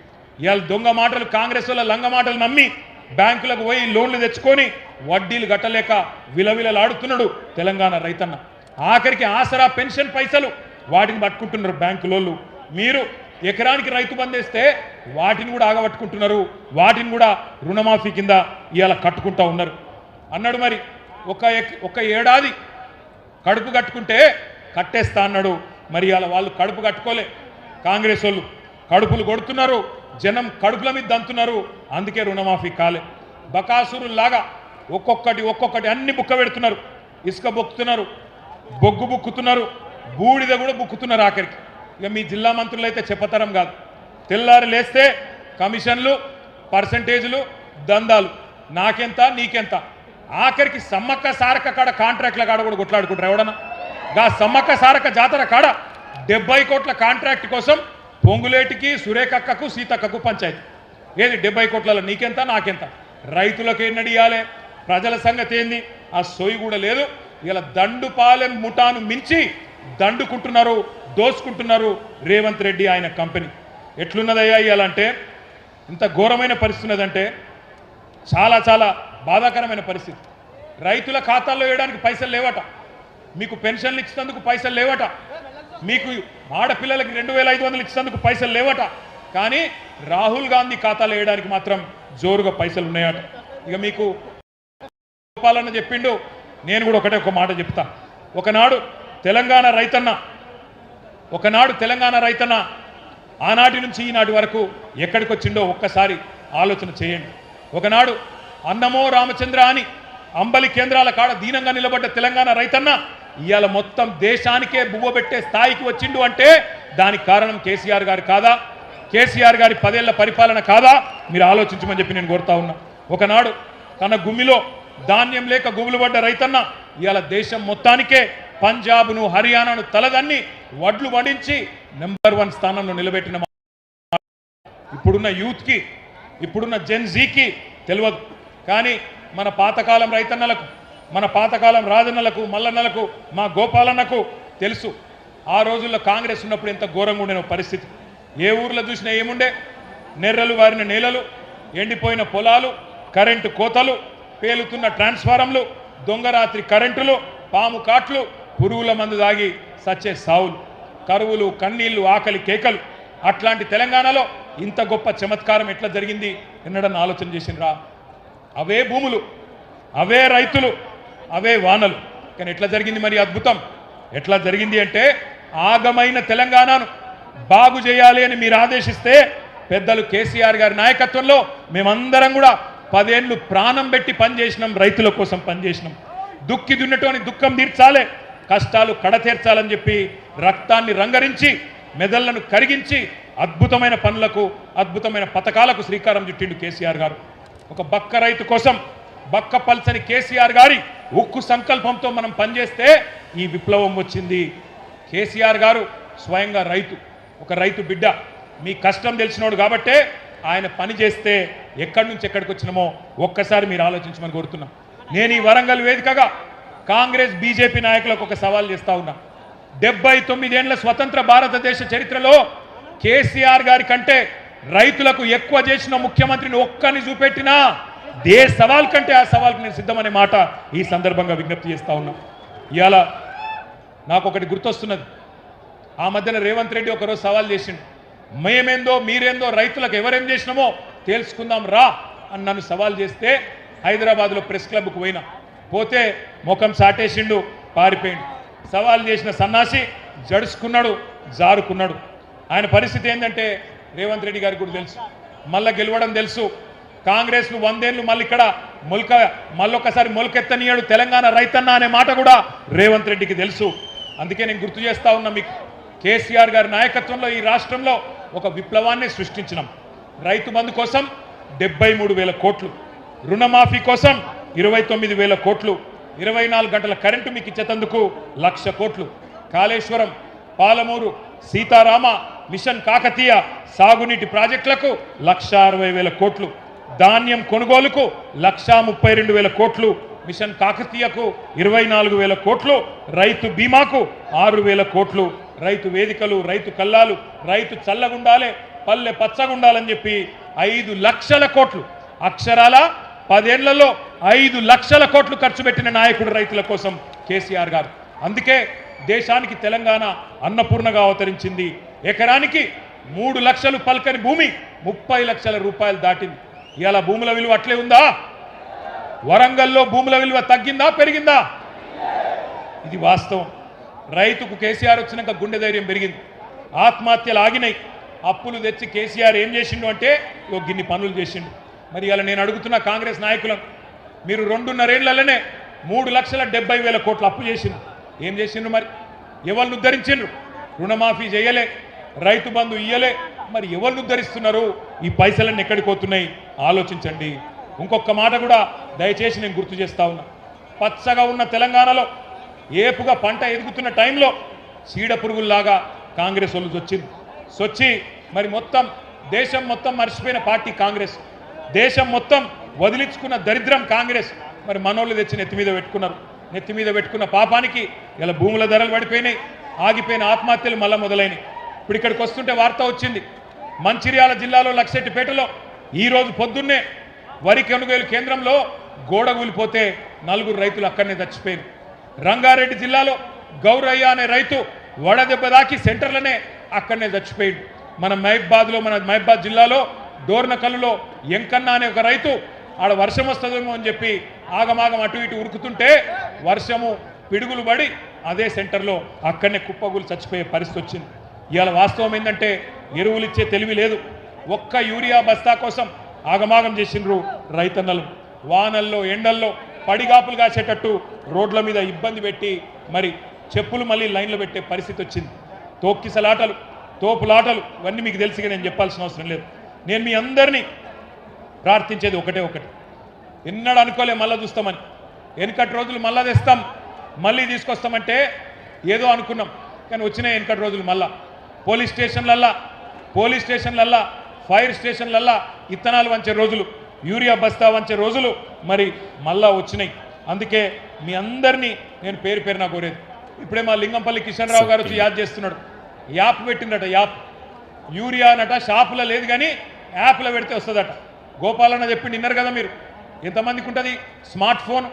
ఇవాళ దొంగ మాటలు, కాంగ్రెస్ వాళ్ళ లంగ మాటలు నమ్మి బ్యాంకులకు పోయి లోన్లు తెచ్చుకొని వడ్డీలు కట్టలేక విలవిలలాడుతున్నాడు తెలంగాణ రైతన్న. ఆఖరికి ఆసరా పెన్షన్ పైసలు వాటిని పట్టుకుంటున్నారు బ్యాంకులోళ్ళు. మీరు ఎకరానికి రైతు బందేస్తే వాటిని కూడా ఆగబట్టుకుంటున్నారు, వాటిని కూడా రుణమాఫీ కింద ఇవాళ కట్టుకుంటా ఉన్నారు అన్నాడు. మరి ఒక ఏడాది కడుపు కట్టుకుంటే కట్టేస్తా అన్నాడు. మరి ఇవాళ వాళ్ళు కడుపు కట్టుకోలే, కాంగ్రెస్ వాళ్ళు కడుపులు కొడుతున్నారు, జనం కడుపుల మీద దంతున్నారు, అందుకే రుణమాఫీ కాలే. బకాసురులాగా ఒక్కొక్కటి అన్ని బుక్క పెడుతున్నారు. ఇసుక బొక్కుతున్నారు, బొగ్గు బుక్కుతున్నారు, బూడిద కూడా బుక్కుతున్నారు. ఆఖరికి ఇక మీ జిల్లా మంత్రులు అయితే చెప్పతరం కాదు. తెల్లారి లేస్తే కమిషన్లు, పర్సంటేజీలు, దందాలు, నాకెంత నీకెంత. ఆఖరికి సమ్మక్క సారక్క కాడ కాంట్రాక్ట్ల కాడ కూడా కొట్లాడుకుంటారు ఎవడన్నా. గా సమ్మక్క సారక్క జాతర కాడ 70 కోట్ల కాంట్రాక్ట్ కోసం పొంగులేటికి, సురేఖక్కకు, సీతక్కకు పంచాయతీ. ఏది 70 కోట్లలో నీకెంత నాకెంత, రైతులకు ఎన్నడియాలే, ప్రజల సంగతి ఏంది, ఆ సోయి కూడా లేదు. ఇలా దండుపాలెం ముఠాను మించి దండుకుంటున్నారు, దోసుకుంటున్నారు రేవంత్ రెడ్డి ఆయన కంపెనీ. ఎట్లున్నదయ్యా ఇయాలంటే, ఇంత ఘోరమైన పరిస్థితి ఉన్నదంటే చాలా చాలా బాధాకరమైన పరిస్థితి. రైతుల ఖాతాల్లో వేయడానికి పైసలు లేవట, మీకు పెన్షన్లు ఇచ్చినందుకు పైసలు లేవట, మీకు ఆడపిల్లలకి 2,500 ఇచ్చినందుకు పైసలు లేవట, కానీ రాహుల్ గాంధీ ఖాతాలో వేయడానికి మాత్రం జోరుగా పైసలు ఉన్నాయట. ఇక మీకు గోపాలన్న చెప్పిండు, నేను కూడా ఒక మాట చెప్తా. ఒకనాడు తెలంగాణ రైతన్న ఆనాటి నుంచి ఈనాటి వరకు ఎక్కడికి వచ్చిండో ఒక్కసారి ఆలోచన చేయండి. ఒకనాడు అన్నమో రామచంద్ర అని అంబలి కేంద్రాల కాడ దీనంగా నిలబడ్డ తెలంగాణ రైతన్న ఇవాళ మొత్తం దేశానికే బువ్వబెట్టే స్థాయికి వచ్చిండు అంటే దానికి కారణం కేసీఆర్ గారు కాదా? కేసీఆర్ గారి 10 ఏళ్ల పరిపాలన కాదా? మీరు ఆలోచించమని చెప్పి నేను కోరుతా ఉన్నా. ఒకనాడు తన గుమ్మిలో ధాన్యం లేక గుబులు పడ్డ రైతన్న ఇవాళ దేశం మొత్తానికే పంజాబ్ను, హర్యానాను తలదన్ని వడ్లు వడించి నెంబర్ 1 స్థానంలో నిలబెట్టిన. ఇప్పుడున్న యూత్కి ఇప్పుడున్న జెన్ జీకి తెలియదు. కానీ మన పాతకాలం రైతన్నలకు, మన పాతకాలం రాజన్నలకు, మల్లన్నలకు, మా గోపాలన్నకు తెలుసు. ఆ రోజుల్లో కాంగ్రెస్ ఉన్నప్పుడు ఎంత ఘోరంగా ఉండే పరిస్థితి. ఏ ఊర్లో చూసినా ఏముండే? నెర్రలు వారిన నేలలు, ఎండిపోయిన పొలాలు, కరెంటు కోతలు, పేలుతున్న ట్రాన్స్ఫారంలు, దొంగరాత్రి కరెంటులు, పాము కాట్లు, పురుగుల మందు దాగి సచ్చే సావులు, కరువులు, కన్నీళ్లు, ఆకలి కేకలు. అట్లాంటి తెలంగాణలో ఇంత గొప్ప చమత్కారం ఎట్లా జరిగింది ఎన్నడన్నా ఆలోచన చేసిండ్రా? అవే భూములు, అవే రైతులు, అవే వానలు. కానీ ఎట్లా జరిగింది మరి అద్భుతం? ఎట్లా జరిగింది అంటే, ఆగమైన తెలంగాణను బాగు చేయాలి అని మీరు ఆదేశిస్తే పెద్దలు కేసీఆర్ గారి నాయకత్వంలో మేమందరం కూడా 10 ఏళ్ళు ప్రాణం పెట్టి పనిచేసినాం, రైతుల కోసం పనిచేసినాం. దుక్కి దున్నటోని దుఃఖం తీర్చాలి, కష్టాలు కడతీర్చాలని చెప్పి రక్తాన్ని రంగరించి మెదళ్లను కరిగించి అద్భుతమైన పనులకు, అద్భుతమైన పథకాలకు శ్రీకారం చుట్టిండు కేసీఆర్ గారు. ఒక బక్క రైతు కోసం బక్క పల్సని కేసీఆర్ గారి ఉక్కు సంకల్పంతో మనం పనిచేస్తే ఈ విప్లవం వచ్చింది. కేసీఆర్ గారు స్వయంగా రైతు, ఒక రైతు బిడ్డ. మీ కష్టం తెలిసినోడు కాబట్టే ఆయన పని చేస్తే ఎక్కడి నుంచి ఎక్కడికి వచ్చినామో ఒక్కసారి మీరు ఆలోచించమని కోరుతున్నాం. నేను ఈ వరంగల్ వేదికగా కాంగ్రెస్ బీజేపీ నాయకులకు ఒక సవాల్ చేస్తా ఉన్నా. 79 ఏళ్ల స్వతంత్ర భారతదేశ చరిత్రలో కేసీఆర్ గారి కంటే రైతులకు ఎక్కువ చేసిన ముఖ్యమంత్రిని ఒక్కని చూపెట్టినా ఏ సవాల్ కంటే ఆ సవాల్కి నేను సిద్ధమనే మాట ఈ సందర్భంగా విజ్ఞప్తి చేస్తా ఉన్నా. ఇవాళ నాకు ఒకటి గుర్తొస్తున్నది. ఆ మధ్యన రేవంత్ రెడ్డి ఒకరోజు సవాల్ చేసిండు. మేమేందో మీరేందో రైతులకు ఎవరేం చేసినామో తెలుసుకుందాం రా అని నన్ను సవాల్ చేస్తే హైదరాబాద్లో ప్రెస్ క్లబ్కు పోతే ముఖం సాటేసిండు, పారిపోయిండు. సవాల్ చేసిన సన్నాసి జడుచుకున్నాడు, జారుకున్నాడు. ఆయన పరిస్థితి ఏంటంటే రేవంత్ రెడ్డి గారికి కూడా తెలుసు, మళ్ళీ గెలవడం తెలుసు. కాంగ్రెస్ను 100 ఏళ్ళు మళ్ళీ ఇక్కడ మళ్ళొక్కసారి మొలకెత్తనీయడు తెలంగాణ రైతన్న అనే మాట కూడా రేవంత్ రెడ్డికి తెలుసు. అందుకే నేను గుర్తు చేస్తా ఉన్నా మీకు, కేసీఆర్ గారి నాయకత్వంలో ఈ రాష్ట్రంలో ఒక విప్లవాన్ని సృష్టించినాం. రైతు బంధు కోసం 73,000 కోట్లు, రుణమాఫీ కోసం 29,000 కోట్లు, 24 గంటల కరెంటు మీకు ఇచ్చేందుకు 1,00,000 కోట్లు, కాళేశ్వరం, పాలమూరు, సీతారామ, మిషన్ కాకతీయ సాగునీటి ప్రాజెక్టులకు 1,60,000 కోట్లు, ధాన్యం కొనుగోలుకు 1,32,000 కోట్లు, మిషన్ కాకతీయకు 24,000 కోట్లు, రైతు బీమాకు 6,000 కోట్లు, రైతు వేదికలు, రైతు కల్లాలు, రైతు చల్లగుండాలే, పల్లె పచ్చగుండాలని చెప్పి 5 లక్షల కోట్లు, అక్షరాల 10 ఏళ్లలో 5 లక్షల కోట్లు ఖర్చు పెట్టిన నాయకుడు రైతుల కోసం కేసీఆర్ గారు. అందుకే దేశానికి తెలంగాణ అన్నపూర్ణగా అవతరించింది. ఎకరానికి 3 లక్షలు పల్కని భూమి 30 లక్షల రూపాయలు దాటింది. ఇవాళ భూముల విలువ అట్లే ఉందా? వరంగల్లో భూముల విలువ తగ్గిందా, పెరిగిందా? ఇది వాస్తవం. రైతుకు కేసీఆర్ వచ్చినాక గుండె ధైర్యం పెరిగింది, ఆత్మహత్యలు ఆగినాయి. అప్పులు తెచ్చి కేసీఆర్ ఏం చేసిండు అంటే గిన్ని పనులు చేసిండు. మరి ఇలా నేను అడుగుతున్న కాంగ్రెస్ నాయకులను, మీరు 2.5 ఏళ్లలోనే 3,70,000 కోట్లు అప్పు చేసిండ్రు. ఏం చేసిండ్రు? మరి ఎవరిని ఉద్ధరించిండ్రు? రుణమాఫీ చేయలే, రైతు బంధు ఇయ్యలే. మరి ఎవరిని ఉద్ధరిస్తున్నారు? ఈ పైసలన్నీ ఎక్కడికి పోతున్నాయి ఆలోచించండి. ఇంకొక మాట కూడా దయచేసి నేను గుర్తు చేస్తా ఉన్నా. పచ్చగా ఉన్న తెలంగాణలో ఏపుగా పంట ఎదుగుతున్న టైంలో చీడ పురుగుల్లాగా కాంగ్రెస్ వాళ్ళు సొచ్చి మరి మొత్తం దేశం మొత్తం మర్చిపోయిన పార్టీ కాంగ్రెస్, దేశం మొత్తం వదిలించుకున్న దరిద్రం కాంగ్రెస్. మరి మనోళ్ళు తెచ్చి నెత్తి మీద పెట్టుకున్న పాపానికి ఇలా భూముల ధరలు పడిపోయినాయి, ఆగిపోయిన ఆత్మహత్యలు మళ్ళీ మొదలైనవి. ఇప్పుడు ఇక్కడికి వస్తుంటే వార్త వచ్చింది, మంచిర్యాల జిల్లాలో లక్షెట్టిపేటలో ఈరోజు పొద్దున్నే వరి కొనుగోలు కేంద్రంలో గోడ కూలిపోతే 4 రైతులు అక్కడనే చచ్చిపోయారు. రంగారెడ్డి జిల్లాలో గౌరయ్య అనే రైతు వడదెబ్బ దాకి సెంటర్లనే అక్కడనే చచ్చిపోయాడు. మన మహబాద్ జిల్లాలో డోర్నకల్లులో ఎంకన్న అనే ఒక రైతు ఆడ వర్షం వస్తుందేమో అని చెప్పి ఆగమాగం అటు ఇటు ఉరుకుతుంటే వర్షము పిడుగులు పడి అదే సెంటర్లో అక్కడనే కుప్పగులు చచ్చిపోయే పరిస్థితి వచ్చింది. ఇవాళ వాస్తవం ఏంటంటే ఎరువులు ఇచ్చే తెలివి లేదు. ఒక్క యూరియా బస్తా కోసం ఆగమాగం చేసిండ్రు రైతన్నలు. వానల్లో ఎండల్లో పడిగాపులు కాసేటట్టు రోడ్ల మీద ఇబ్బంది పెట్టి మరి చెప్పులు మళ్ళీ లైన్లో పెట్టే పరిస్థితి వచ్చింది. తోక్కిసలాటలు, తోపులాటలు ఇవన్నీ మీకు తెలిసిగా నేను చెప్పాల్సిన అవసరం లేదు. నేను మీ అందరినీ ప్రార్థించేది ఒకటే, ఎన్నడూ అనుకోలే మళ్ళీ చూస్తామని. వెనకటి రోజులు మళ్ళా తెస్తాం, మళ్ళీ తీసుకొస్తామంటే ఏదో అనుకున్నాం, కానీ వచ్చినాయి వెనకటి రోజులు. మళ్ళా పోలీస్ స్టేషన్లల్లా, ఫైర్ స్టేషన్లల్లా ఇత్తనాలు వంచే రోజులు, యూరియా బస్తా వంచే రోజులు మరి మళ్ళా వచ్చినాయి. అందుకే మీ అందరినీ నేను పేరు పేరున కోరేది. ఇప్పుడే మా లింగంపల్లి కిషన్ రావు గారు వచ్చి యాద్ చేస్తున్నాడు. యాప్ పెట్టిందట, యాప్ యూరియా అనట షాపులో లేదు కానీ యాప్లో పెడితే వస్తుందట. గోపాలన్న చెప్పింది విన్నారు కదా మీరు. ఎంతమందికి ఉంటుంది స్మార్ట్ ఫోన్,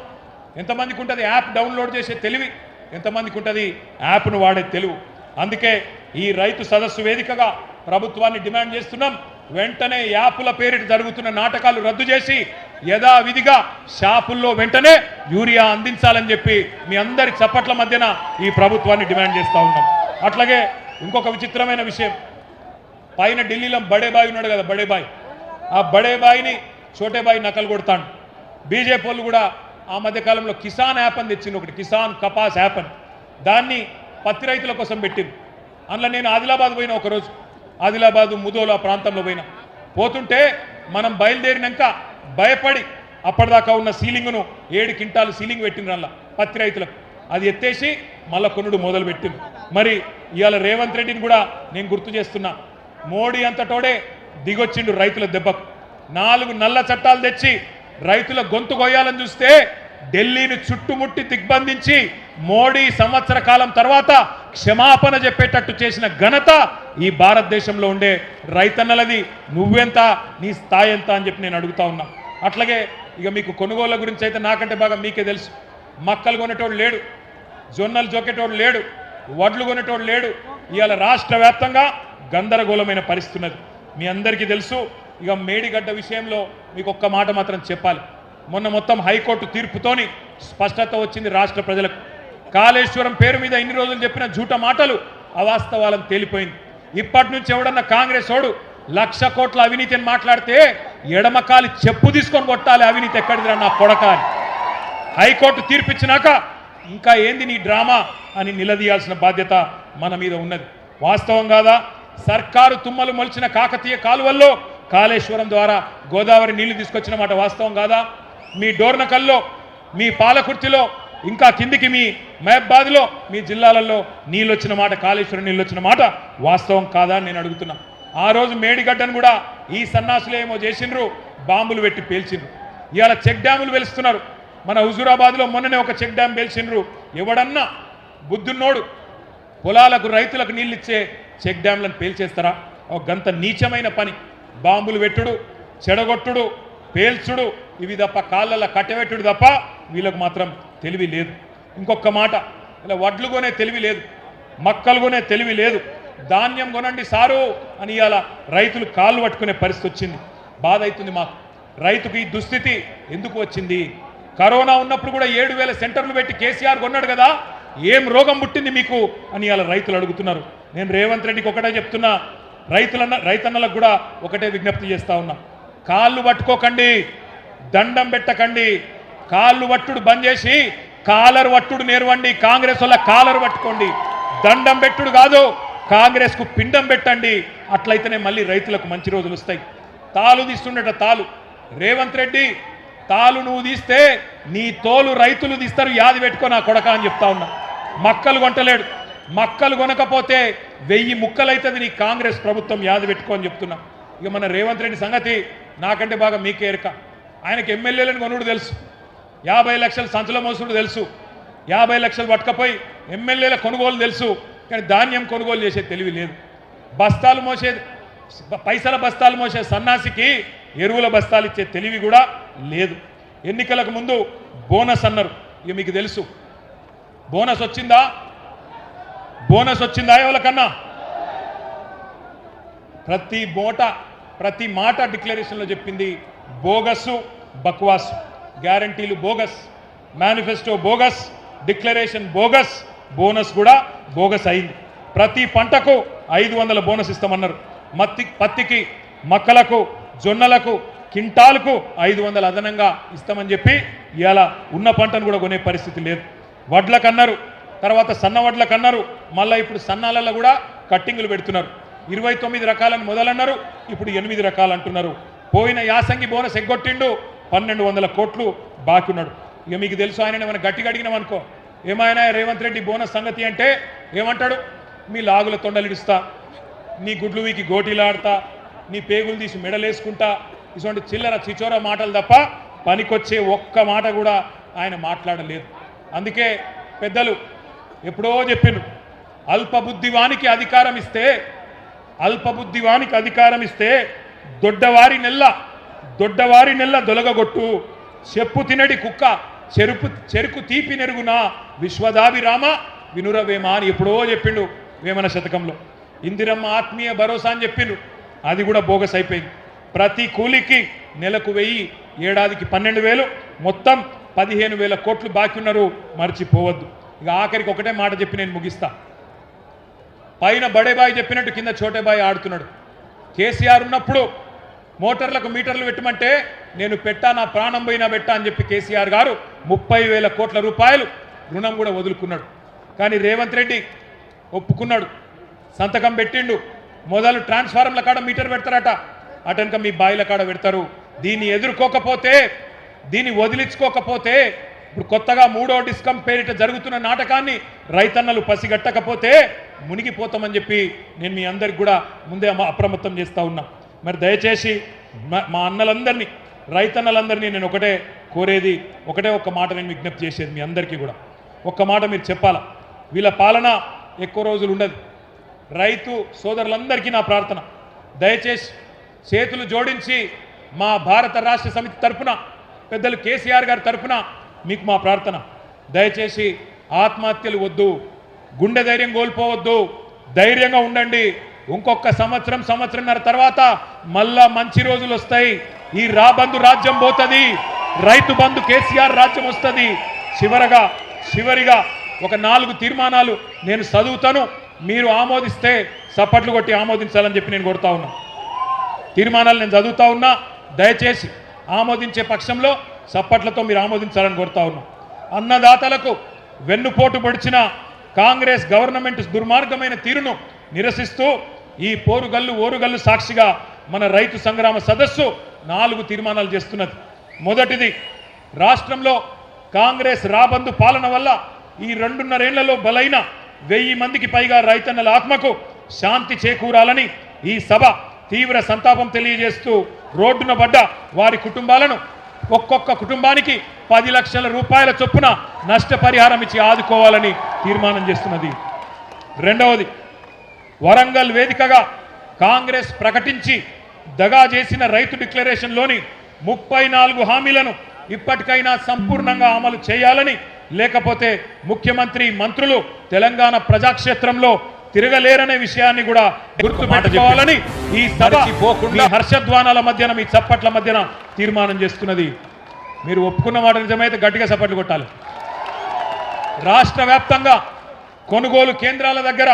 ఎంతమందికి ఉంటుంది యాప్ డౌన్లోడ్ చేసే తెలివి, ఎంతమందికి ఉంటుంది యాప్ను వాడే తెలివి. అందుకే ఈ రైతు సదస్సు వేదికగా ప్రభుత్వాన్ని డిమాండ్ చేస్తున్నాం, వెంటనే యాపుల పేరిట జరుగుతున్న నాటకాలు రద్దు చేసి యథావిధిగా షాపుల్లో వెంటనే యూరియా అందించాలని చెప్పి మీ అందరి చప్పట్ల మధ్యన ఈ ప్రభుత్వాన్ని డిమాండ్ చేస్తూ ఉన్నాం. అట్లాగే ఇంకొక విచిత్రమైన విషయం, పైన ఢిల్లీలో బడేబాయి ఉన్నాడు కదా, బడేబాయి, ఆ బడేబాయిని చోటేబాయి నకలు కొడతాడు. బీజేపీ వాళ్ళు కూడా ఆ మధ్యకాలంలో కిసాన్ యాప్ అని తెచ్చింది ఒకటి, కిసాన్ కపాస్ యాప్ అని. దాన్ని పత్తి రైతుల కోసం పెట్టింది. అందులో నేను ఆదిలాబాద్ పోయినా ఒకరోజు, ఆదిలాబాదు ముదోలా ప్రాంతంలో పోతుంటే మనం బయలుదేరినాక భయపడి అప్పటిదాకా ఉన్న సీలింగ్ను 7 క్వింటాలు సీలింగ్ పెట్టిండ్రు అందులో పత్తి రైతులకు. అది ఎత్తేసి మళ్ళా కొనుడు మొదలు పెట్టింది. మరి ఇవాళ రేవంత్ రెడ్డిని కూడా నేను గుర్తు చేస్తున్నా, మోడీ అంతటోడే దిగొచ్చిండు రైతుల దెబ్బకు. 4 నల్ల చట్టాలు తెచ్చి రైతుల గొంతు కొయ్యాలని చూస్తే ఢిల్లీని చుట్టుముట్టి దిగ్బంధించి మోడీ సంవత్సర కాలం తర్వాత క్షమాపణ చెప్పేటట్టు చేసిన ఘనత ఈ భారతదేశంలో ఉండే రైతన్నలది. నువ్వెంత, నీ స్థాయి ఎంత అని చెప్పి నేను అడుగుతా ఉన్నా. అట్లాగే ఇక మీకు కొనుగోళ్ల గురించి అయితే నాకంటే బాగా మీకే తెలుసు. మక్కలు కొనేటోడు లేడు, జొన్నలు జొక్కేటోడు లేడు, వడ్లు కొనేటోడు లేడు. ఇవాళ రాష్ట్ర వ్యాప్తంగా గందరగోళమైన పరిస్థితి ఉన్నది, మీ అందరికీ తెలుసు. ఇక మేడిగడ్డ విషయంలో మీకు ఒక్క మాట మాత్రం చెప్పాలి. మొన్న మొత్తం హైకోర్టు తీర్పుతోని స్పష్టత వచ్చింది రాష్ట్ర ప్రజలకు. కాళేశ్వరం పేరు మీద ఇన్ని రోజులు చెప్పిన జూట మాటలు అవాస్తవాలను తేలిపోయింది. ఇప్పటి నుంచి ఎవడన్నా కాంగ్రెస్ ఓడు 1,00,000 కోట్ల అవినీతి అని మాట్లాడితే ఎడమకాలి చెప్పు తీసుకొని కొట్టాలి, అవినీతి ఎక్కడిదిరా నా కొడక అని. హైకోర్టు తీర్పిచ్చినాక ఇంకా ఏంది నీ డ్రామా అని నిలదీయాల్సిన బాధ్యత మన మీద ఉన్నది. వాస్తవం కాదా? సర్కారు తుమ్మలు మొలిచిన కాకతీయ కాలువల్లో కాళేశ్వరం ద్వారా గోదావరి నీళ్లు తీసుకొచ్చిన మాట వాస్తవం కాదా? మీ డోర్నకల్లో, మీ పాలకుర్తిలో, ఇంకా కిందికి మీ మహబాద్లో, మీ జిల్లాలలో నీళ్ళు వచ్చిన మాట, కాళేశ్వరం నీళ్ళు వచ్చిన మాట వాస్తవం కాదా అని నేను అడుగుతున్నా. ఆ రోజు మేడిగడ్డను కూడా ఈ సన్నాసులు ఏమో చేసిండ్రు, బాంబులు పెట్టి పేల్చిండ్రు. ఇవాళ చెక్ డ్యాములు వెలుస్తున్నారు. మన హుజూరాబాద్లో మొన్ననే ఒక చెక్ డ్యామ్ పేల్చిండ్రు. ఎవడన్నా బుద్ధున్నోడు పొలాలకు రైతులకు నీళ్ళు ఇచ్చే చెక్ డ్యామ్లను పేల్చేస్తారా? ఒక గంత నీచమైన పని. బాంబులు పెట్టుడు, చెడగొట్టుడు, పేల్చుడు, ఇవి తప్ప కాళ్ళల్లో కట్టెపెట్టుడు తప్ప వీళ్ళకు మాత్రం తెలివి లేదు. ఇంకొక మాట, ఇలా వడ్లు కొనే తెలివి లేదు, మక్కలు కొనే తెలివి లేదు. ధాన్యం కొనండి సారు అని ఇవాళ రైతులు కాళ్ళు పట్టుకునే పరిస్థితి వచ్చింది. బాధ అవుతుంది మాకు. రైతుకు ఈ దుస్థితి ఎందుకు వచ్చింది? కరోనా ఉన్నప్పుడు కూడా 7,000 సెంటర్లు పెట్టి కేసీఆర్ కొన్నాడు కదా, ఏం రోగం పుట్టింది మీకు అని ఇవాళ రైతులు అడుగుతున్నారు. నేను రేవంత్ రెడ్డికి ఒకటే చెప్తున్నా, రైతన్నలకు కూడా ఒకటే విజ్ఞప్తి చేస్తా ఉన్నా, కాళ్ళు పట్టుకోకండి, దండం పెట్టకండి. కాళ్ళు పట్టుడు బంద్ చేసి కాలర్ పట్టుడు నేర్వండి. కాంగ్రెస్ వల్ల కాలర్ పట్టుకోండి, దండం పెట్టుడు కాదు, కాంగ్రెస్కు పిండం పెట్టండి. అట్లయితేనే మళ్ళీ రైతులకు మంచి రోజులు వస్తాయి. తాలు తీస్తుండట తాలు, రేవంత్ రెడ్డి తాలు నువ్వు తీస్తే నీ తోలు రైతులు తీస్తారు, యాది పెట్టుకో నా కొడక అని చెప్తా ఉన్నా. మక్కలు కొంటలేడు, మక్కలు కొనకపోతే 1000 ముక్కలు అవుతుంది నీ కాంగ్రెస్ ప్రభుత్వం, యాది పెట్టుకో అని చెప్తున్నా. ఇక మన రేవంత్ రెడ్డి సంగతి నాకంటే బాగా మీకే ఎరక. ఆయనకి ఎమ్మెల్యేలను కొనుడు తెలుసు, 50 లక్షల సంచుల మోసుడు తెలుసు, 50 లక్షలు పట్టుకపోయి ఎమ్మెల్యేల కొనుగోలు తెలుసు, కానీ ధాన్యం కొనుగోలు చేసే తెలివి లేదు. బస్తాలు మోసే, పైసల బస్తాలు మోసే సన్నాసికి ఎరువుల బస్తాలు ఇచ్చే తెలివి కూడా లేదు. ఎన్నికలకు ముందు బోనస్ అన్నారు. ఇక మీకు తెలుసు బోనస్ వచ్చిందా? బోనస్ వచ్చిందా ఎవరికన్నా? ప్రతి మాట డిక్లరేషన్లో చెప్పింది బోగస్సు, బక్వాస్. గ్యారంటీలు bogus, manifesto bogus, declaration bogus, bonus కూడా బోగస్ అయింది. ప్రతి పంటకు 500 బోనస్ ఇస్తామన్నారు. పత్తికి, మక్కలకు, జొన్నలకు, కింటాలకు 500 అదనంగా ఇస్తామని చెప్పి ఇవాళ ఉన్న పంటను కూడా కొనే పరిస్థితి లేదు. వడ్లకన్నారు, తర్వాత సన్న వడ్లకన్నారు, మళ్ళీ ఇప్పుడు సన్నాలలో కూడా కట్టింగులు పెడుతున్నారు. 29 రకాలను మొదలన్నారు, ఇప్పుడు 8 రకాలు అంటున్నారు. పోయిన యాసంగి బోనస్ ఎగ్గొట్టిండు, 1200 కోట్లు బాకీ ఉన్నాడు. ఇక మీకు తెలుసు, ఆయన ఏమైనా గట్టిగా అడిగినామనుకో, ఏమైనా రేవంత్ రెడ్డి బోనస్ సంగతి అంటే ఏమంటాడు? మీ లాగుల తొండలిడుస్తా, నీ గుడ్లు వీకి గోటీలాడతా, నీ పేగులు తీసి మెడలేసుకుంటా, ఇటువంటి చిల్లర చిచోర మాటలు తప్ప పనికొచ్చే ఒక్క మాట కూడా ఆయన మాట్లాడలేదు. అందుకే పెద్దలు ఎప్పుడో చెప్పిండ్రు, అల్పబుద్ధివానికి అధికారం ఇస్తే దొడ్డవారి నెల్ల దొలగగొట్టు, చెప్పు తినడి కుక్క చెరుకు తీపి నెరుగునా విశ్వదాభిరామ వినురవేమ అని ఎప్పుడో చెప్పిండు వేమన శతకంలో. ఇందిరమ్మ ఆత్మీయ భరోసా అని చెప్పిండు, అది కూడా బోగస్ అయిపోయింది. ప్రతి కూలికి నెలకు 1000, ఏడాదికి 12,000, మొత్తం 15,000 కోట్లు బాకీ ఉన్నారు, మర్చిపోవద్దు. ఇక ఆఖరికి ఒకటే మాట చెప్పి నేను ముగిస్తా. పైన బడేబాయి చెప్పినట్టు కింద చోటేబాయి ఆడుతున్నాడు. కేసీఆర్ ఉన్నప్పుడు మోటార్లకు మీటర్లు పెట్టమంటే నేను పెట్టా, నా ప్రాణం పోయినా పెట్టా అని చెప్పి కేసీఆర్ గారు 30,000 కోట్ల రూపాయలు రుణం కూడా వదులుకున్నాడు. కానీ రేవంత్ రెడ్డి ఒప్పుకున్నాడు, సంతకం పెట్టిండు. మొదలు ట్రాన్స్ఫార్మర్ల కాడ మీటర్ పెడతారట, అటెనక మీ బాయిల కాడ పెడతారు. దీన్ని ఎదుర్కోకపోతే, దీన్ని వదిలించుకోకపోతే, ఇప్పుడు కొత్తగా 3వ డిస్కం పేరిట జరుగుతున్న నాటకాన్ని రైతన్నలు పసిగట్టకపోతే మునిగిపోతామని చెప్పి నేను మీ అందరికి కూడా ముందే అప్రమత్తం చేస్తూ ఉన్నా. మరి దయచేసి మా అన్నలందరినీ, రైతన్నలందరినీ నేను ఒకటే కోరేది, ఒక్క మాట నేను విజ్ఞప్తి చేసేది మీ అందరికీ కూడా ఒక్క మాట మీరు చెప్పాలా. వీళ్ళ పాలన ఎక్కువ రోజులు ఉండదు. రైతు సోదరులందరికీ నా ప్రార్థన, దయచేసి చేతులు జోడించి మా భారత రాష్ట్ర సమితి తరఫున, పెద్దలు కేసీఆర్ గారి తరఫున మీకు మా ప్రార్థన, దయచేసి ఆత్మహత్యలు వద్దు, గుండె ధైర్యం కోల్పోవద్దు, ధైర్యంగా ఉండండి. ఇంకొక సంవత్సరంన్నర తర్వాత మళ్ళా మంచి రోజులు వస్తాయి. ఈ రాబందు రాజ్యం పోతుంది, రైతు బంధు కేసీఆర్ రాజ్యం వస్తుంది. చివరిగా ఒక 4 తీర్మానాలు నేను చదువుతాను, మీరు ఆమోదిస్తే చప్పట్లు కొట్టి ఆమోదించాలని చెప్పి నేను కోరుతా ఉన్నా. తీర్మానాలు నేను చదువుతా ఉన్నా, దయచేసి ఆమోదించే పక్షంలో చప్పట్లతో మీరు ఆమోదించాలని కోరుతా ఉన్నా. అన్నదాతలకు వెన్నుపోటు పొడిచిన కాంగ్రెస్ గవర్నమెంట్ దుర్మార్గమైన తీరును నిరసిస్తూ ఈ ఓరుగల్లు సాక్షిగా మన రైతు సంగ్రామ సదస్సు 4 తీర్మానాలు చేస్తున్నది. మొదటిది, రాష్ట్రంలో కాంగ్రెస్ రాబందు పాలన వల్ల ఈ 2.5 ఏళ్లలో బలైన 1000 మందికి పైగా రైతన్నల ఆత్మకు శాంతి చేకూరాలని ఈ సభ తీవ్ర సంతాపం తెలియజేస్తూ రోడ్డున పడ్డ వారి కుటుంబాలను ఒక్కొక్క కుటుంబానికి 10 లక్షల రూపాయల చొప్పున నష్టపరిహారం ఇచ్చి ఆదుకోవాలని తీర్మానం చేస్తున్నది. రెండవది, వరంగల్ వేదికగా కాంగ్రెస్ ప్రకటించి దగా చేసిన రైతు డిక్లరేషన్లోని 34 హామీలను ఇప్పటికైనా సంపూర్ణంగా అమలు చేయాలని, లేకపోతే ముఖ్యమంత్రి మంత్రులు తెలంగాణ ప్రజాక్షేత్రంలో తిరగలేరనే విషయాన్ని కూడా గుర్తుపెట్టుకోవాలని ఈ సభ మీ హర్షధ్వానాల మధ్యన, మీ చప్పట్ల మధ్యన తీర్మానం చేస్తున్నది. మీరు ఒప్పుకున్న మాట నిజమైతే గట్టిగా చప్పట్లు కొట్టాలి. రాష్ట్ర వ్యాప్తంగా కొనుగోలు కేంద్రాల దగ్గర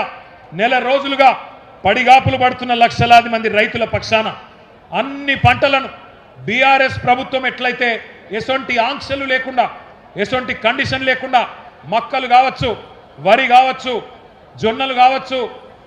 నెల రోజులుగా పడిగాపులు పడుతున్న లక్షలాది మంది రైతుల పక్షాన అన్ని పంటలను బీఆర్ఎస్ ప్రభుత్వం ఎట్లయితే ఎసొంటి ఆంక్షలు లేకుండా, ఎసొంటి కండిషన్ లేకుండా మక్కలు కావచ్చు, వరి కావచ్చు, జొన్నలు కావచ్చు,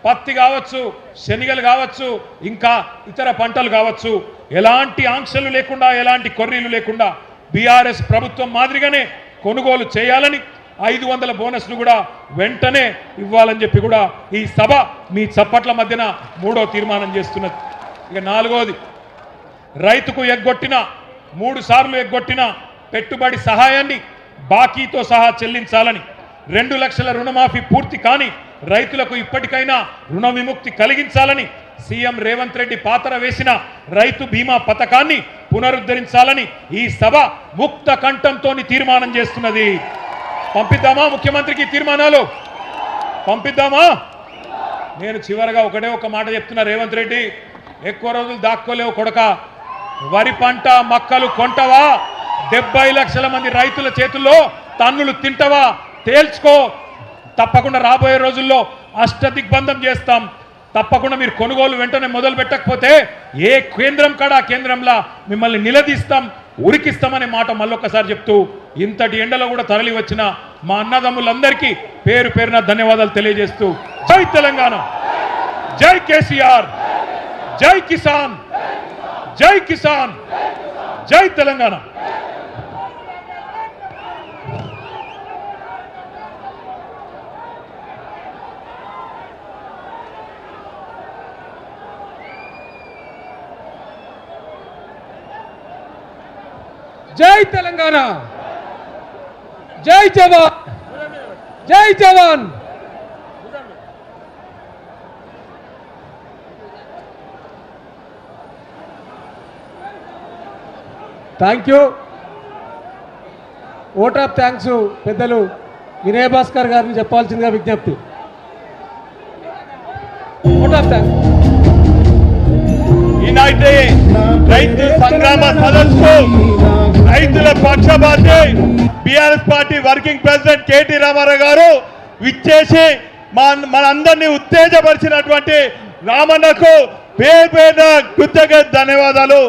పత్తి కావచ్చు, శనగలు కావచ్చు, ఇంకా ఇతర పంటలు కావచ్చు, ఎలాంటి ఆంక్షలు లేకుండా, ఎలాంటి కొర్రీలు లేకుండా బీఆర్ఎస్ ప్రభుత్వం మాదిరిగానే కొనుగోలు చేయాలని, 500 బోనస్ను కూడా వెంటనే ఇవ్వాలని చెప్పి కూడా ఈ సభ మీ చప్పట్ల మధ్యన 3వ తీర్మానం చేస్తున్నది. ఇక 4వది, రైతుకు 3 సార్లు ఎగ్గొట్టిన పెట్టుబడి సహాయాన్ని బాకీతో సహా చెల్లించాలని, 2 లక్షల రుణమాఫీ పూర్తి కాని రైతులకు ఇప్పటికైనా రుణ విముక్తి కలిగించాలని, సీఎం రేవంత్ రెడ్డి పాతర వేసిన రైతు బీమా పథకాన్ని పునరుద్ధరించాలని ఈ సభ ముక్త కంఠంతో తీర్మానం చేస్తున్నది. పంపిద్దామా ముఖ్యమంత్రికి తీర్మానాలు? పంపిద్దామా? నేను చివరగా ఒక మాట చెప్తున్నా, రేవంత్ రెడ్డి ఎక్కువ రోజులు దాక్కోలేవు కొడక. వరి పంట మక్కలు కొంటవా? 70 లక్షల మంది రైతుల చేతుల్లో తన్నులు తింటవా? తేల్చుకో. తప్పకుండా రాబోయే రోజుల్లో అష్టదిగ్బంధం చేస్తాం. తప్పకుండా మీరు కొనుగోలు వెంటనే మొదలు పెట్టకపోతే ఏ కేంద్రం కాడా కేంద్రంలా మిమ్మల్ని నిలదీస్తాం, ఉరికిస్తామనే మాట మళ్ళొక్కసారి చెప్తూ, ఇంతటి ఎండలో కూడా తరలి వచ్చిన మా అన్నదమ్ములందరికీ పేరు పేరున ధన్యవాదాలు తెలియజేస్తూ, జై తెలంగాణ, జై కేసీఆర్, జై కిసాన్, జై కిసాన్, జై తెలంగాణ. జై తెలంగాణ, జై జవాన్, జై జవాన్. Thank you. Vote of thanks పెద్దలు వినయ్ భాస్కర్ గారిని చెప్పాల్సిందిగా విజ్ఞప్తి. Vote of thanks. ఈనాటి రైతు సంగ్రామ సదస్సు రైతుల పక్షపాతి BRS party working president KT Rama Rao గారు విచ్చేసి మనందరినీ ఉత్తేజపరిచినటువంటి రామన్నకు పేరు పేరున కృతజ్ఞత ధన్యవాదాలు.